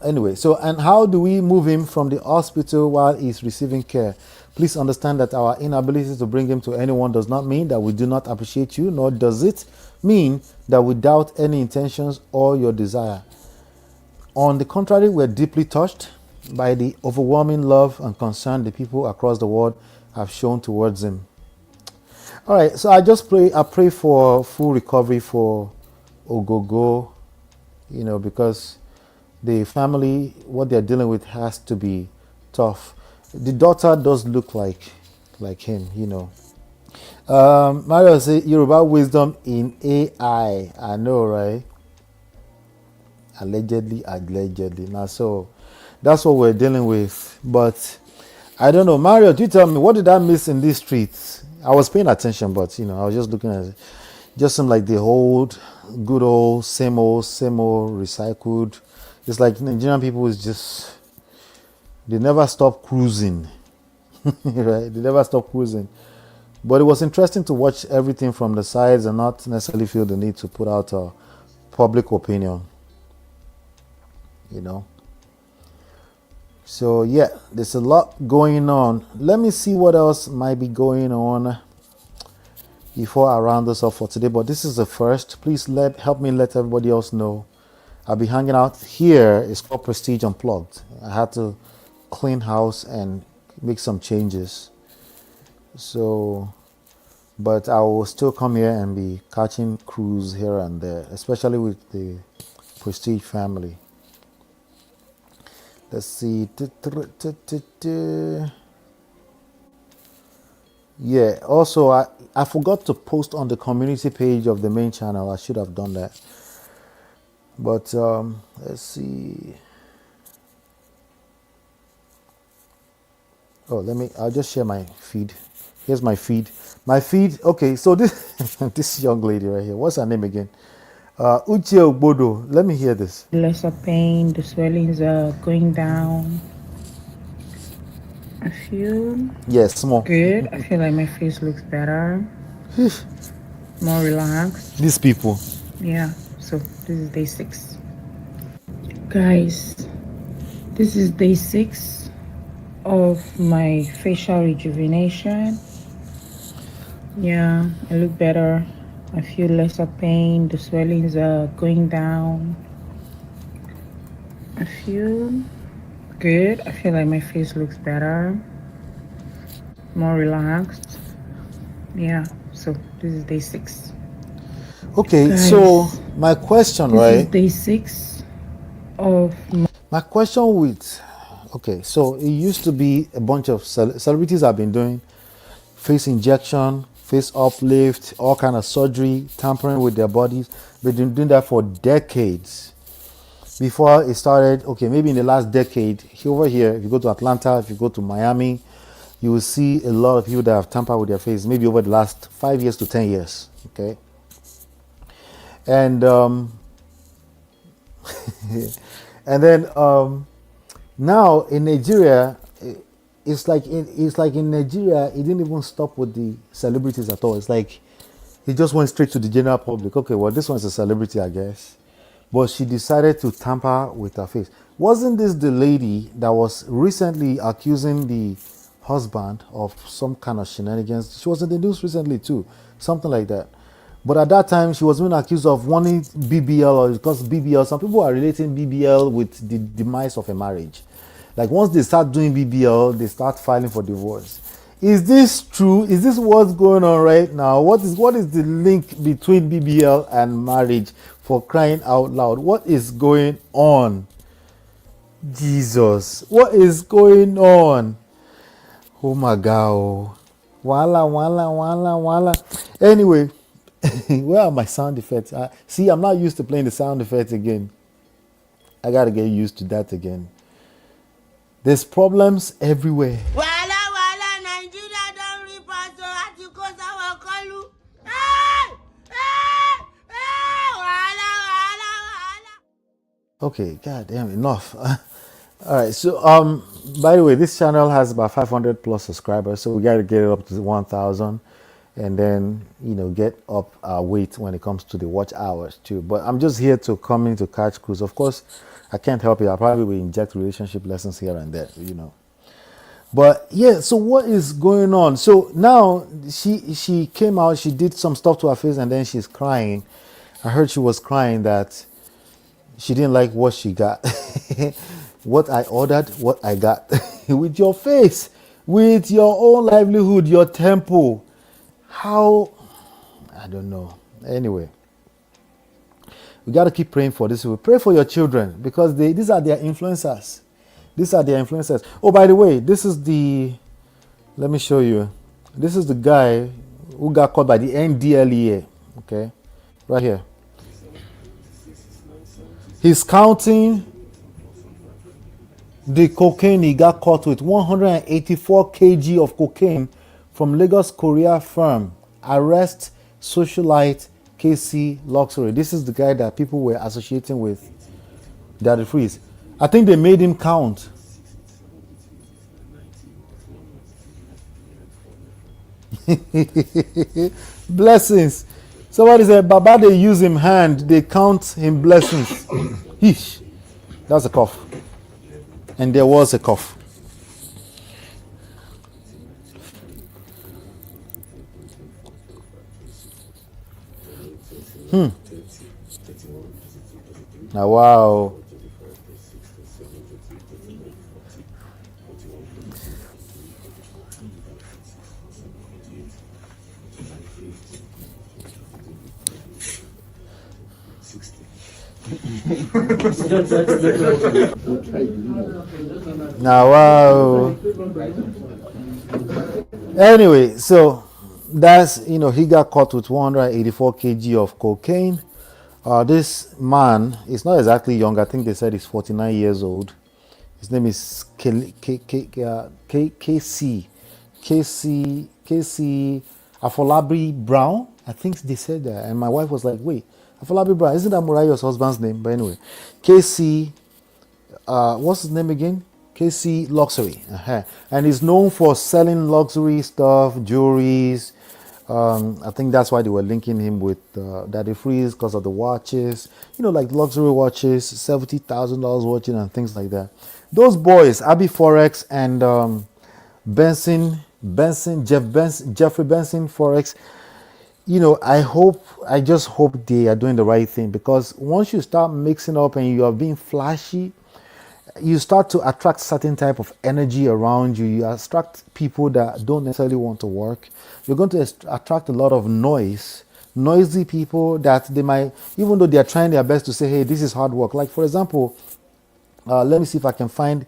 Anyway, so, and how do we move him from the hospital while he's receiving care? Please understand that our inability to bring him to anyone does not mean that we do not appreciate you, nor does it mean that we doubt any intentions or your desire. On the contrary, we're deeply touched by the overwhelming love and concern the people across the world have shown towards him. All right, so I pray for full recovery for Ogogo, because the family, what they're dealing with has to be tough. The daughter does look like him, Mario says, Yoruba wisdom in AI. I know, right? Allegedly. Now, so that's what we're dealing with. But I don't know. Mario, do you tell me, what did I miss in these streets? I was paying attention, but, I was just looking at it. Just seemed like the good old, same old, recycled. It's like Nigerian people is just, they never stop cruising, right? They never stop cruising. But it was interesting to watch everything from the sides and not necessarily feel the need to put out a public opinion, So yeah, there's a lot going on. Let me see what else might be going on before I round this off for today. But this is the first. Please help me let everybody else know. I'll be hanging out here. It's called Prestige Unplugged. I had to clean house and make some changes. So, but I will still come here and be catching crews here and there, especially with the Prestige family. Let's see. Yeah, also I forgot to post on the community page of the main channel. I should have done that. But let's see. I'll just share my feed. Here's my feed. Okay, so this young lady right here, what's her name again? Uche Ogbodo. Let me hear this. Lesser pain, the swellings are going down. I feel Yes, small. good. I feel like my face looks better, more relaxed. These people. Yeah, so this is day 6. Guys, this is day 6 of my facial rejuvenation. Yeah, I look better. I feel lesser pain. The swellings are going down. I feel good. I feel like my face looks better, more relaxed. Yeah, so this is day 6. Okay, Guys, so my question, this is right? day 6 of My question with, okay, so it used to be a bunch of celebrities have been doing face injection, face uplift, all kind of surgery, tampering with their bodies. They've been doing that for decades. Before it started, okay, maybe in the last decade, over here, if you go to Atlanta, if you go to Miami, you will see a lot of people that have tampered with their face, maybe over the last 5 years to 10 years, okay? And and then now in Nigeria, it's like in Nigeria, it didn't even stop with the celebrities at all. It's like he just went straight to the general public. Okay, well, this one's a celebrity, I guess. But she decided to tamper with her face. Wasn't this the lady that was recently accusing the husband of some kind of shenanigans? She was in the news recently too, something like that. But at that time, she was being accused of wanting BBL, or because BBL, some people are relating BBL with the demise of a marriage. Like once they start doing BBL, they start filing for divorce. Is this true? Is this what's going on right now? What is the link between BBL and marriage, for crying out loud? What is going on? Jesus, what is going on? Oh my God. Wala, wala, wala, wala. Anyway, where are my sound effects? See, I'm not used to playing the sound effects again. I gotta get used to that again. There's problems everywhere. Wàhálà wàhálà Nàìjíríà don rip us o àti kó sáwọn kọlu. Wàhálà wàhálà wàhálà. Okay, god damn, enough. All right, so by the way, this channel has about 500 plus subscribers, so we got to get it up to 1,000, and then get up our weight when it comes to the watch hours too. But I'm just here to come in to catch cruise. Of course, I can't help it. I probably will inject relationship lessons here and there, But yeah, so what is going on? So now she came out, she did some stuff to her face, and then she's crying. I heard she was crying that she didn't like what she got. What I ordered, what I got. With your face, with your own livelihood, your temple. How? I don't know. Anyway, we got to keep praying for this. We pray for your children, because these are their influencers. These are their influencers. Oh, by the way, this is let me show you. This is the guy who got caught by the NDLEA. Okay, right here. He's counting the cocaine he got caught with. 184 kg of cocaine from Lagos Korea firm. Arrest socialite KC Luxury. This is the guy that people were associating with Daddy Freeze. I think they made him count. Blessings. Somebody said, Baba, they use him hand, they count him blessings. Yeesh. That's a cough. And there was a cough. Now, wow. Now, wow. Anyway, so that's, he got caught with 184 kg of cocaine. This man is not exactly young. I think they said he's 49 years old. His name is KC Afolabi Brown. I think they said that. And my wife was like, wait, Afolabi Brown, isn't that Murayo's husband's name? But anyway, KC, what's his name again? KC Luxury. And he's known for selling luxury stuff, jewelries. I think that's why they were linking him with Daddy Freeze because of the watches. You know, like luxury watches, $70,000 watches and things like that. Those boys, HabbyForex and Jeffrey Benson Forex. You know, I just hope they are doing the right thing, because once you start mixing up and you are being flashy, you start to attract certain type of energy around you. You attract people that don't necessarily want to work. You're going to attract a lot of noisy people that they might, even though they are trying their best to say, hey, this is hard work. Like, for example, let me see if I can find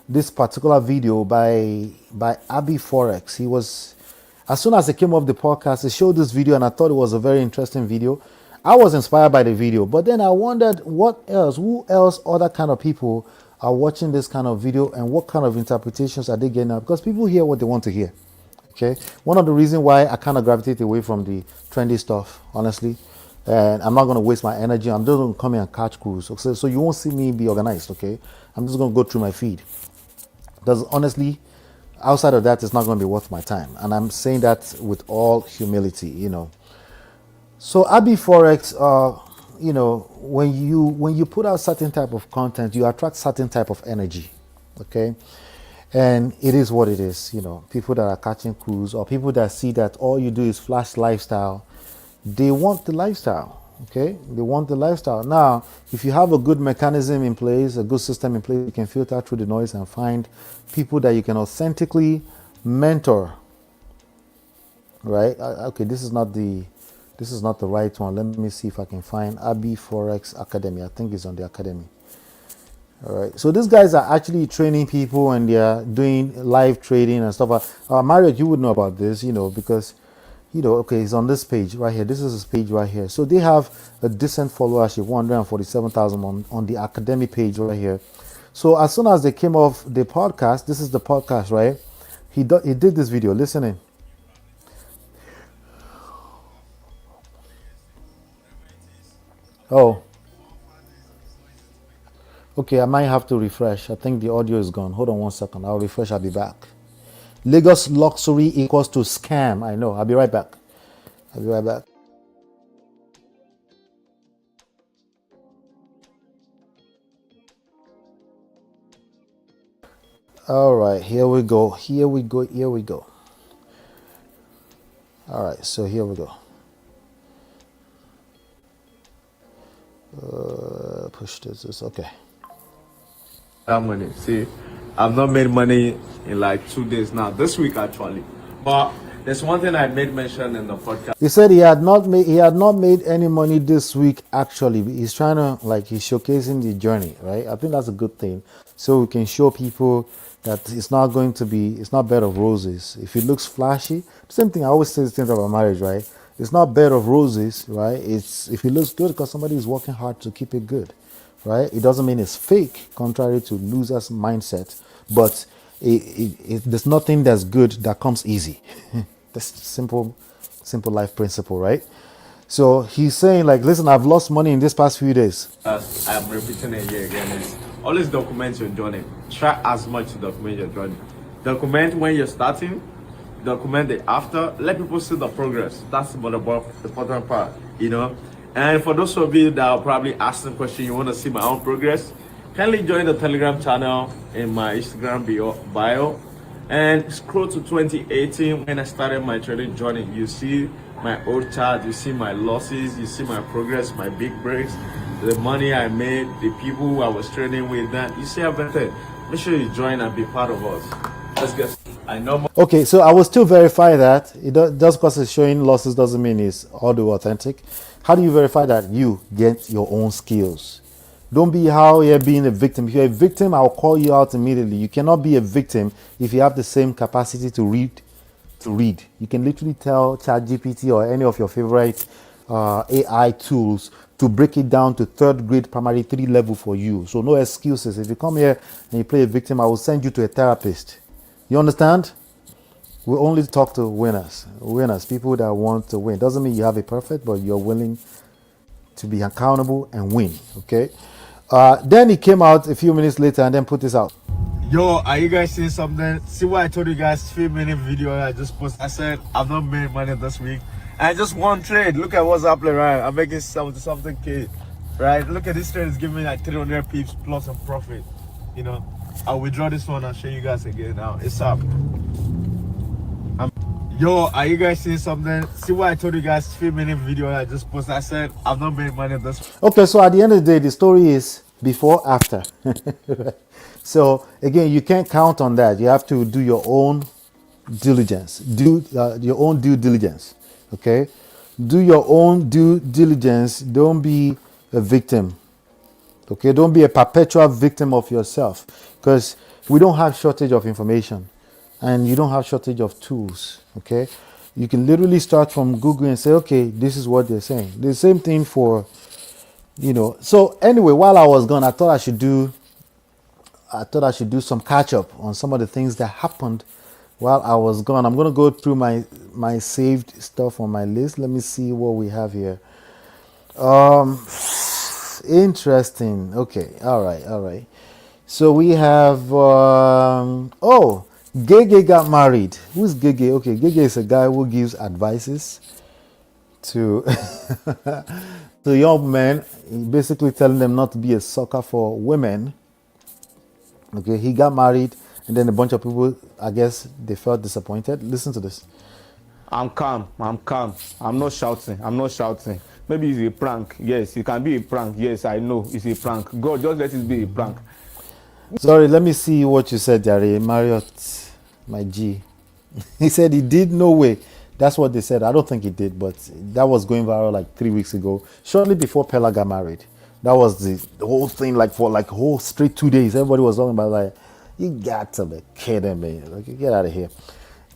this particular video by HabbyForex. He was, as soon as I came off the podcast, he showed this video and I thought it was a very interesting video. I was inspired by the video, but then I wondered who else other kind of people are watching this kind of video and what kind of interpretations are they getting out, because people hear what they want to hear. Okay, one of the reasons why I kind of gravitate away from the trendy stuff, honestly, and I'm not going to waste my energy. I'm just going to come here and catch crews. Okay? So you won't see me be organized. Okay, I'm just going to go through my feed, because honestly, outside of that, it's not going to be worth my time, and I'm saying that with all humility, you know. So HabbyForex, you know, when you put out certain type of content, you attract certain type of energy, okay? And it is what it is, you know. People that are catching crews or people that see that all you do is flash lifestyle, they want the lifestyle, okay? They want the lifestyle. Now, if you have a good mechanism in place, a good system in place, you can filter through the noise and find people that you can authentically mentor, right? Okay, this is not the right one. Let me see if I can find HabbyForex Academy. I think it's on the Academy. All right. So these guys are actually training people and they are doing live trading and stuff. Marriott, you would know about this, you know, because, you know, okay, it's on this page right here. This is his page right here. So they have a decent followership, 147,000 on the Academy page right here. So as soon as they came off the podcast, this is the podcast, right? He did this video. Listen in. Oh, okay, I might have to refresh. I think the audio is gone. Hold on 1 second. I'll refresh. I'll be back. Lagos luxury equals to scam. I know. I'll be right back. All right, here we go. All right, so here we go. Push this. Okay. That money. See, I've not made money in like 2 days now. This week actually, but there's one thing I made mention in the podcast. He said he had not made any money this week. Actually, he's trying to, like, he's showcasing the journey, right? I think that's a good thing, so we can show people that it's not bed of roses. If it looks flashy, same thing. I always say the thing about marriage, right? It's not bed of roses, right? It's if it looks good because somebody is working hard to keep it good, right? It doesn't mean it's fake, contrary to losers' mindset. But there's nothing that's good that comes easy. That's simple life principle, right? So he's saying, like, listen, I've lost money in this past few days. I'm repeating it here again. Is always document your journey. Try as much to document your journey. Document when you're starting. Document it after. Let people see the progress. That's the important part, you know. And for those of you that are probably asking questions, you want to see my own progress, kindly join the Telegram channel in my Instagram bio and scroll to 2018 when I started my trading journey. You see my old chart, you see my losses, you see my progress, my big breaks, the money I made, the people who I was trading with. That you see everything. Make sure you join and be part of us. Let's get. I know. Okay, so I will still verify that. Just because it's showing losses doesn't mean it's all the authentic. How do you verify that? You get your own skills. Don't be how you're being a victim. If you're a victim, I'll call you out immediately. You cannot be a victim if you have the same capacity to read. You can literally tell ChatGPT or any of your favorite AI tools to break it down to 3rd grade primary 3 level for you. So no excuses. If you come here and you play a victim, I will send you to a therapist. You understand? We only talk to winners, people that want to win. Doesn't mean you have it perfect, but you're willing to be accountable and win, okay? Then he came out a few minutes later and then put this out. Yo, are you guys seeing something? See what I told you guys 3-minute video I just posted. I said I've not made money this week. And just one trade. Look at what's happening, right? I'm making something K. Right? Look at this trade, it's giving me like 300 pips plus a profit. You know, I'll withdraw this one and show you guys again now. It's up. Yo, are you guys seeing something? See what I told you guys 3-minute video I just posted. I said I've not made money this week. Okay, so at the end of the day, the story is before, after. So again, you can't count on that. You have to do your own diligence. Do your own due diligence. Okay, do your own due diligence. Don't be a victim. Okay, don't be a perpetual victim of yourself, because we don't have shortage of information, and you don't have shortage of tools. Okay, you can literally start from Google and say, okay, this is what they're saying. The same thing for, you know. So anyway, while I was gone, I thought I should do some catch up on some of the things that happened while I was gone. I'm gonna go through my saved stuff on my list. Let me see what we have here. Interesting. Okay. All right. So we have Gege got married. Who's Gege? Okay, Gege is a guy who gives advices to to young men, basically telling them not to be a sucker for women. Okay, he got married, and then a bunch of people, I guess, they felt disappointed. Listen to this. I'm calm. I'm not shouting. Maybe it's a prank. Yes, it can be a prank. Yes, I know it's a prank. God, just let it be a prank. Sorry, let me see what you said, Jerry. Marriott, my G. He said he did, no way. That's what they said. I don't think he did, but that was going viral like 3 weeks ago, shortly before Peller got married. That was the whole thing, like for like whole straight 2 days. Everybody was talking about, like, you got to be kidding me. Like, get out of here.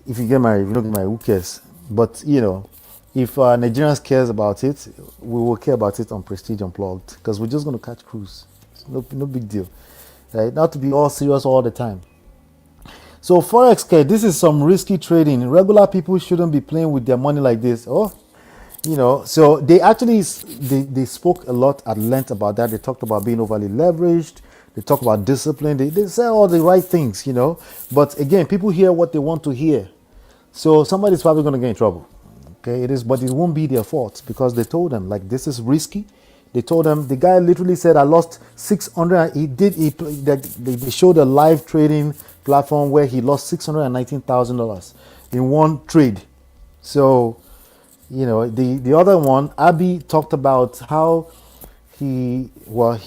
If you get married, if you don't get married, who cares? But, you know, if Nigerians cares about it, we will care about it on Prestige Unplugged, because we're just going to catch cruise. No big deal. Right? Not to be all serious all the time. So Forex, this is some risky trading. Regular people shouldn't be playing with their money like this. Oh, you know, so they actually, they spoke a lot at length about that. They talked about being overly leveraged. They talk about discipline. They say all the right things, you know. But again, people hear what they want to hear. So somebody's probably going to get in trouble. Okay, it is, but it won't be their fault, because they told them, like, this is risky. They told him, the guy literally said, I lost 600. They showed a live trading platform where he lost $619,000 in one trade. So, you know, the other one, Abby talked about how he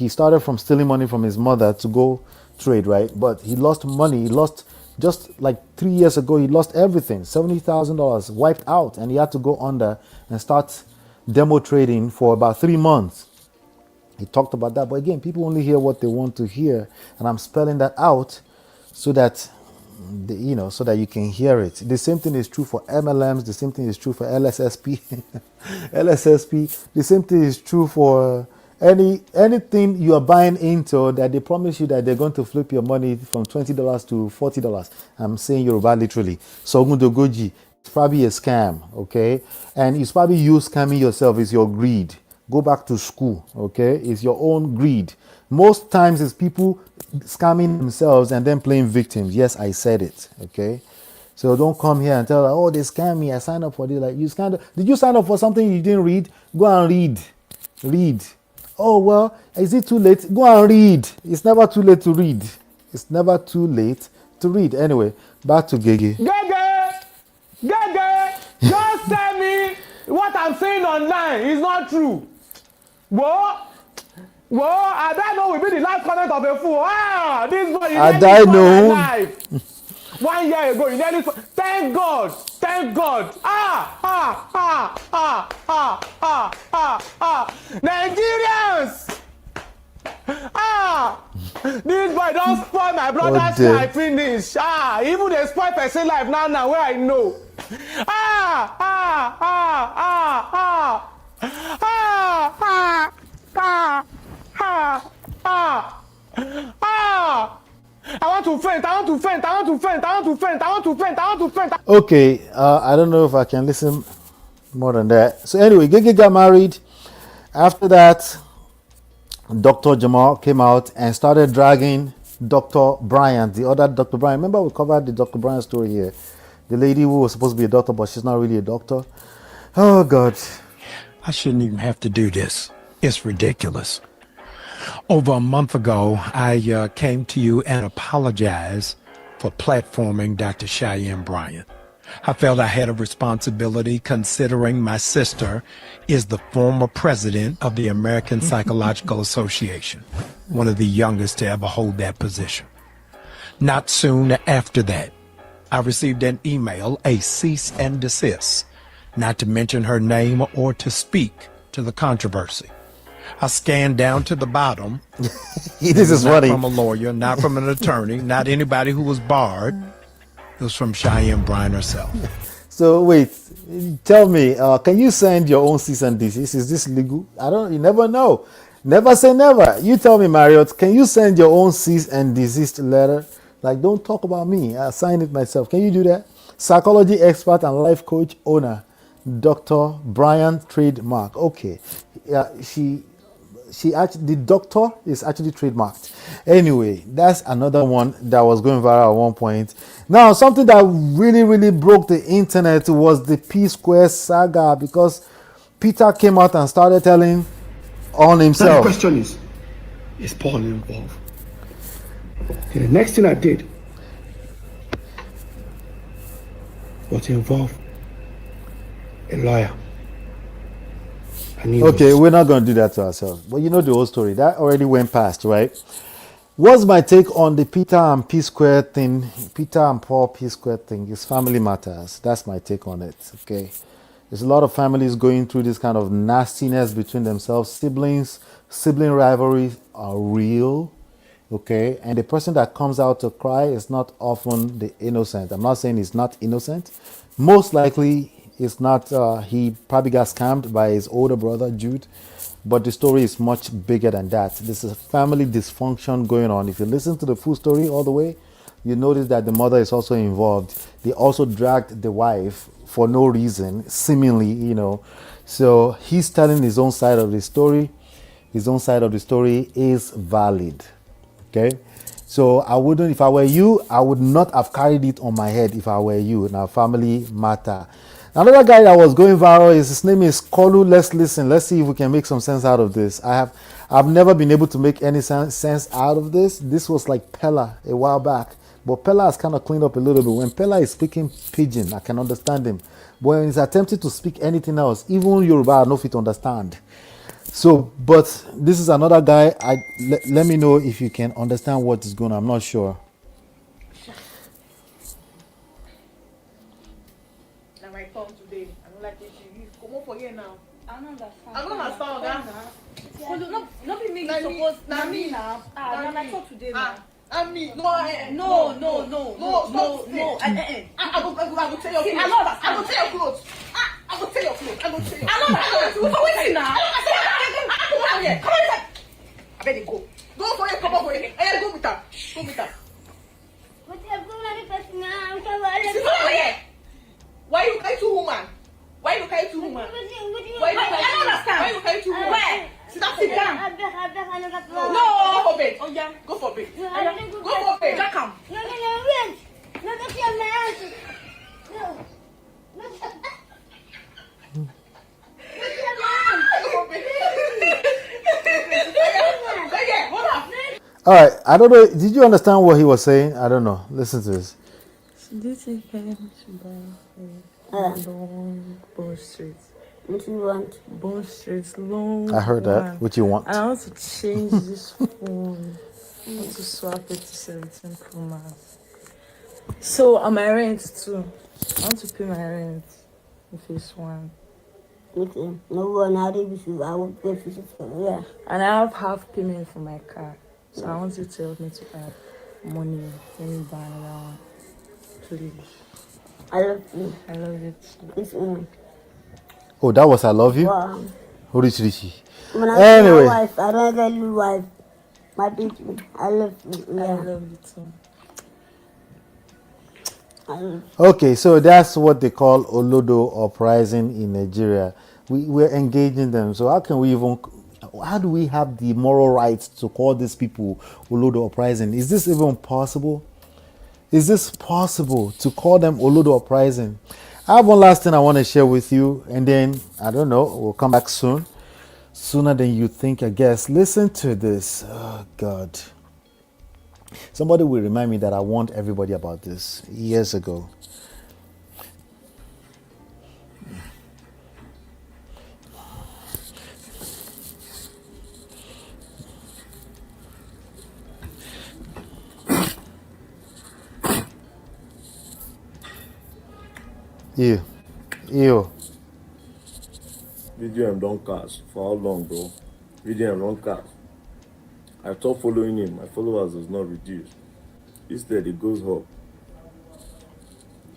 started from stealing money from his mother to go trade, right? But he lost money. He lost, just like 3 years ago, he lost everything, $70,000 wiped out, and he had to go under and start demo trading for about 3 months. He talked about that, but again, people only hear what they want to hear, and I'm spelling that out so that so that you can hear it. The same thing is true for MLMs. The same thing is true for LSSP. LSSP. The same thing is true for anything you are buying into that they promise you that they're going to flip your money from $20 to $40. I'm saying Yoruba literally. So Gundogoji, it's probably a scam, okay? And it's probably you scamming yourself. It's your greed. Go back to school, okay? It's your own greed. Most times it's people scamming themselves and then playing victims. Yes, I said it, okay? So don't come here and tell, oh, they scammed me. I signed up for this. Like, you scammed. Did you sign up for something you didn't read? Go and read. Read. Oh, well, is it too late? Go and read. It's never too late to read. It's never too late to read. Anyway, back to Gege. Gege, just tell me what I'm saying online is not true. Whoa, I don't know will be the last comment of a fool. This boy, you nearly spoiled my life. 1 year ago, you nearly spoiled. Thank God. Nigerians. This boy don't spoil my brother's life finish. Even they spoil person life now where I know. I want to faint. Okay, I don't know if I can listen more than that. So anyway, Gege got married. After that, Dr. Jamal came out and started dragging Dr. Bryant, the other Dr. Bryant. Remember we covered the Dr. Bryant story here. The lady who was supposed to be a doctor, but she's not really a doctor. Oh, God. I shouldn't even have to do this. It's ridiculous. Over a month ago, I came to you and apologized for platforming Dr. Cheyenne Bryant. I felt I had a responsibility considering my sister is the former president of the American Psychological Association, one of the youngest to ever hold that position. Not soon after that, I received an email, a cease and desist, not to mention her name or to speak to the controversy. I scanned down to the bottom. This is not funny. from a lawyer, not from an attorney, not anybody who was barred. It was from Cheyenne Bryant herself. So wait, tell me, can you send your own cease and desist? Is this legal? You never know. Never say never. You tell me, Marriott, can you send your own cease and desist letter? Like, don't talk about me. I'll sign it myself. Can you do that? Psychology expert and life coach owner, Dr. Brian Trademark. Okay. Yeah, she actually, the doctor is actually trademarked. Anyway, that's another one that was going viral at one point. Now, something that really broke the internet was the P Square saga, because Peter came out and started telling on himself. Now the question is Paul involved? Okay, the next thing I did was to involve a lawyer. Okay, we're not going to do that to ourselves. But you know the whole story. That already went past, right? What's my take on the Peter and P Square thing? Peter and Paul P Square thing. It's family matters. That's my take on it, okay? There's a lot of families going through this kind of nastiness between themselves. Sibling rivalries are real, okay? And the person that comes out to cry is not often the innocent. I'm not saying he's not innocent. Most likely, it's not, he probably got scammed by his older brother, Jude. But the story is much bigger than that. This is family dysfunction going on. If you listen to the full story all the way, you notice that the mother is also involved. They also dragged the wife for no reason, seemingly, you know. So he's telling his own side of the story. His own side of the story is valid, okay? So I wouldn't, if I were you, I would not have carried it on my head if I were you. Now, family matter. Another guy that was going viral his name is Kolu. Let's listen. Let's see if we can make some sense out of this. I've never been able to make any sense out of this. This was like Peller a while back. But Peller has kind of cleaned up a little bit. When Peller is speaking pidgin, I can understand him. But when he's attempting to speak anything else, even Yoruba, I know if you understand. So, but this is another guy. Let me know if you can understand what is going on. I'm not sure. I don't understand. No be me you suppose. Na me now. Na my talk today now. And me. No. I go tell your clothes. I go tell your clothes. I go tell your clothes. I go tell your. I don't know. Wait now. Come here. I better go. Go for it. Come on for it. Hey, go with her. Go with her. But I'm going to person now. I'm sorry. Why you carry two women? Why you carry two women? Why you carry two women? Where? Sit down. No. Go for bed. Oh yeah. Go for bed. Go for bed. Jack him. No, wait. No, that's your man. No. All right, I don't know. Did you understand what he was saying? I don't know. Listen to this. This is long Bone Street. What do you want? Bone Street, long. I heard that. What you want? I want to change this phone. I want to swap it to 17 Pro Max. So, on my rent too. I want to pay my rent in phase one. Okay. No one how do you I will pay for it. Yeah. And I have half payment for my car. So I want you to help me to add money. Let me buy another one. Please. I love you. I love you too. Oh, that was I love you? Wow. Richie. Anyway. My wife, I don't get your wife. My baby. I love you. Yeah. I love you too. Okay, so that's what they call Olodo uprising in Nigeria. We're engaging them. So how can we even how do we have the moral right to call these people Olodo Uprising? Is this even possible? Is this possible to call them Olodo Uprising? I have one last thing I want to share with you, and then I don't know, we'll come back soon. Sooner than you think, I guess. Listen to this. Oh God. Somebody will remind me that I warned everybody about this years ago. Ew. Ew. VDM don't cast. For how long, bro? VDM don't cast. I stopped following him. My followers does not reduce. Instead, it goes up.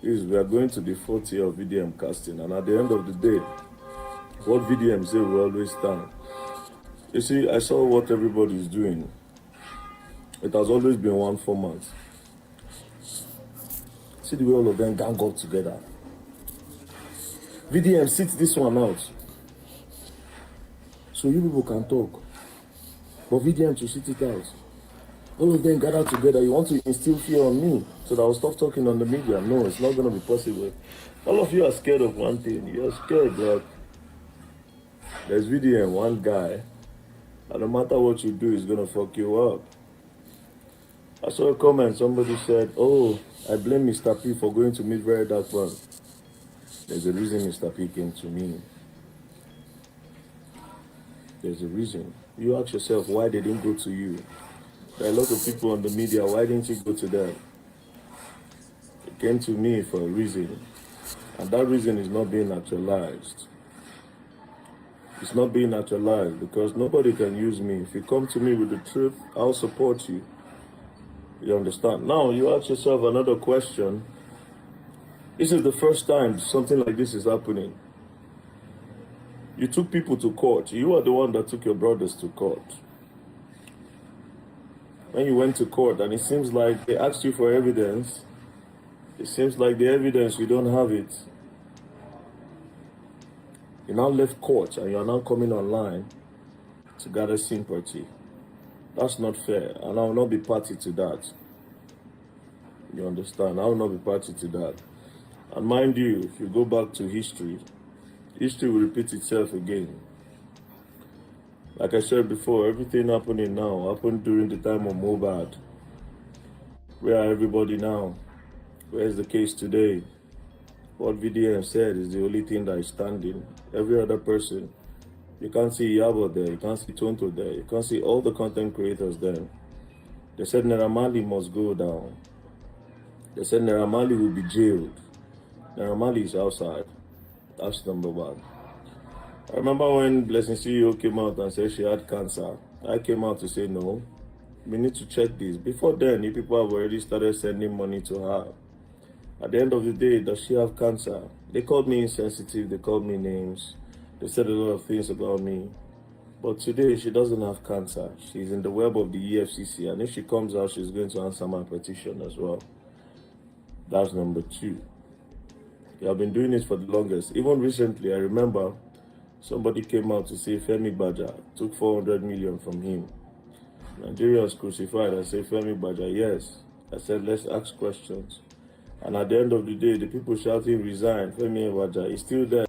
We are going to the 4th year of VDM casting, and at the end of the day, what VDM say will always stand. You see, I saw what everybody is doing. It has always been one format. See the way all of them gang up together. VDM sits this one out. So you people can talk. But VDM to sit it out. All of them gather together. You want to instill fear on me so that I'll stop talking on the media. No, it's not going to be possible. All of you are scared of one thing. You're scared that there's VDM, one guy, and no matter what you do, he's going to fuck you up. I saw a comment. Somebody said, oh, I blame Mr. P for going to meet Very Dark One. There's a reason Mr. P came to me. There's a reason. You ask yourself why they didn't go to you. There are a lot of people on the media. Why didn't you go to them? They came to me for a reason. And that reason is not being actualized. It's not being actualized because nobody can use me. If you come to me with the truth, I'll support you. You understand? Now, you ask yourself another question. This is the first time something like this is happening. You took people to court. You are the one that took your brothers to court. When you went to court, and it seems like they asked you for evidence, it seems like the evidence, you don't have it. You now left court, and you are now coming online to gather sympathy. That's not fair, and I will not be party to that. You understand? I will not be party to that. And mind you, if you go back to history, history will repeat itself again. Like I said before, everything happening now happened during the time of Mobad. Where are everybody now? Where's the case today? What VDM said is the only thing that is standing. Every other person, you can't see Yabo there, you can't see Tonto there, you can't see all the content creators there. They said Naira Marley must go down. They said Naira Marley will be jailed. Naira Marley is outside. That's number one. I remember when Blessing CEO came out and said she had cancer. I came out to say no. We need to check this. Before then, you people have already started sending money to her. At the end of the day, does she have cancer? They called me insensitive. They called me names. They said a lot of things about me. But today, she doesn't have cancer. She's in the web of the EFCC. And if she comes out, she's going to answer my petition as well. That's number two. They have been doing this for the longest. Even recently, I remember somebody came out to say Femi Baja took 400 million from him. Nigerians crucified. I say, Femi Baja, yes. I said, let's ask questions. And at the end of the day, the people shouting, resign, Femi Baja is still there.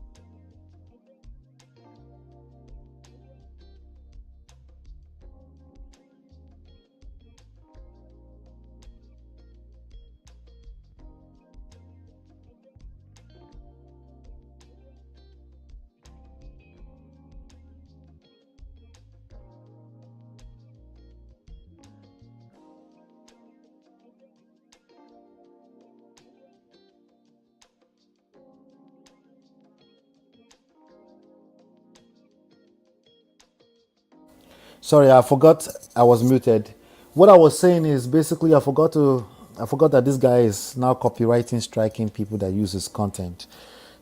Sorry, I forgot I was muted. What I was saying is basically I forgot that this guy is now copywriting, striking people that use his content.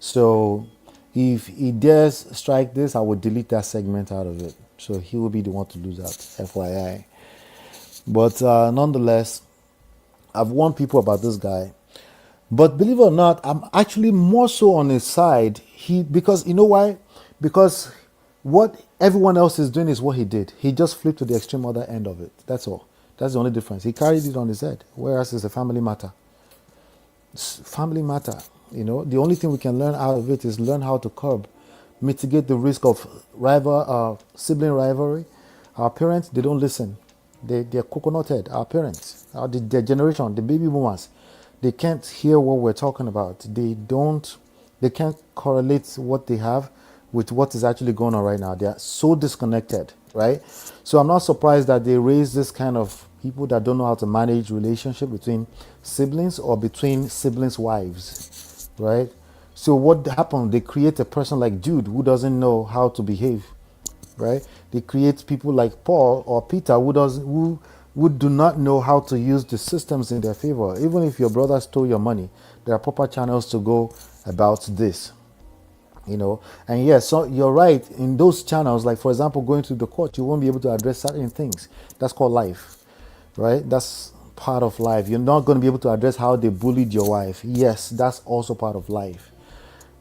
So if he dares strike this, I will delete that segment out of it. So he will be the one to lose that, FYI. But nonetheless, I've warned people about this guy. But believe it or not, I'm actually more so on his side. Because you know why? Because What everyone else is doing is what he did. He just flipped to the extreme other end of it. That's all. That's the only difference. He carried it on his head, whereas it's a family matter. It's family matter. You know, the only thing we can learn out of it is learn how to curb, mitigate the risk of sibling rivalry. Our parents, they don't listen. They're coconut head. Our parents, their generation, the baby boomers, they can't hear what we're talking about. They can't correlate what they have with what is actually going on right now. They are so disconnected, right? So I'm not surprised that they raise this kind of people that don't know how to manage relationship between siblings or between siblings' wives, right? So what happened? They create a person like Jude who doesn't know how to behave, right? They create people like Paul or Peter who do not know how to use the systems in their favor. Even if your brother stole your money, there are proper channels to go about this. You know, and yes, so you're right. In those channels, like for example, going to the court, you won't be able to address certain things. That's called life, right? That's part of life. You're not going to be able to address how they bullied your wife. Yes, that's also part of life.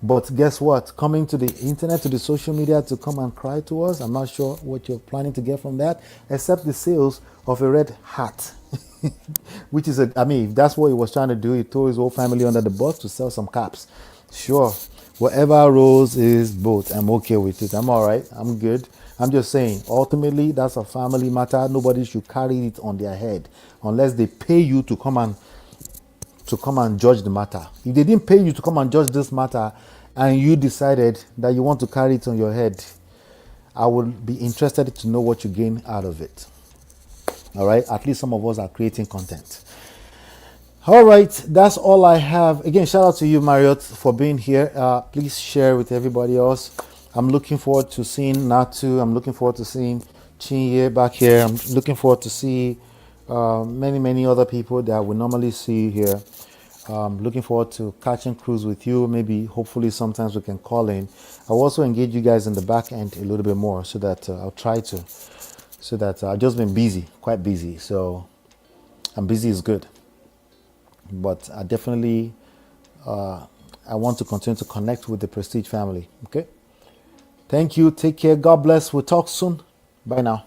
But guess what? Coming to the internet, to the social media to come and cry to us, I'm not sure what you're planning to get from that, except the sales of a red hat. Which is, if that's what he was trying to do, he threw his whole family under the bus to sell some caps. Sure. Whatever rose his boat, I'm okay with it. I'm all right. I'm good. I'm just saying, ultimately, that's a family matter. Nobody should carry it on their head unless they pay you to come and judge the matter. If they didn't pay you to come and judge this matter and you decided that you want to carry it on your head, I would be interested to know what you gain out of it. All right? At least some of us are creating content. All right, that's all I have. Again, shout out to you, Marriott, for being here. Please share with everybody else. I'm looking forward to seeing Natu. I'm looking forward to seeing Chinye back here. I'm looking forward to see many other people that we normally see here. Looking forward to catching crews with you. Maybe, hopefully, sometimes we can call in. I'll also engage you guys in the back end a little bit more so that I'll try to. So that I've just been busy, quite busy. So, and busy is good. But I definitely, I want to continue to connect with the Prestige family. Okay. Thank you. Take care. God bless. We'll talk soon. Bye now.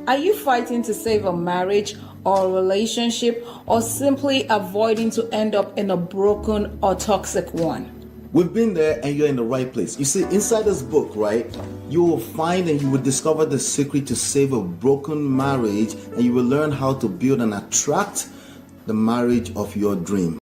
Are you fighting to save a marriage or a relationship, or simply avoiding to end up in a broken or toxic one? We've been there and you're in the right place. You see, inside this book, right, you will find and you will discover the secret to save a broken marriage, and you will learn how to build and attract the marriage of your dream.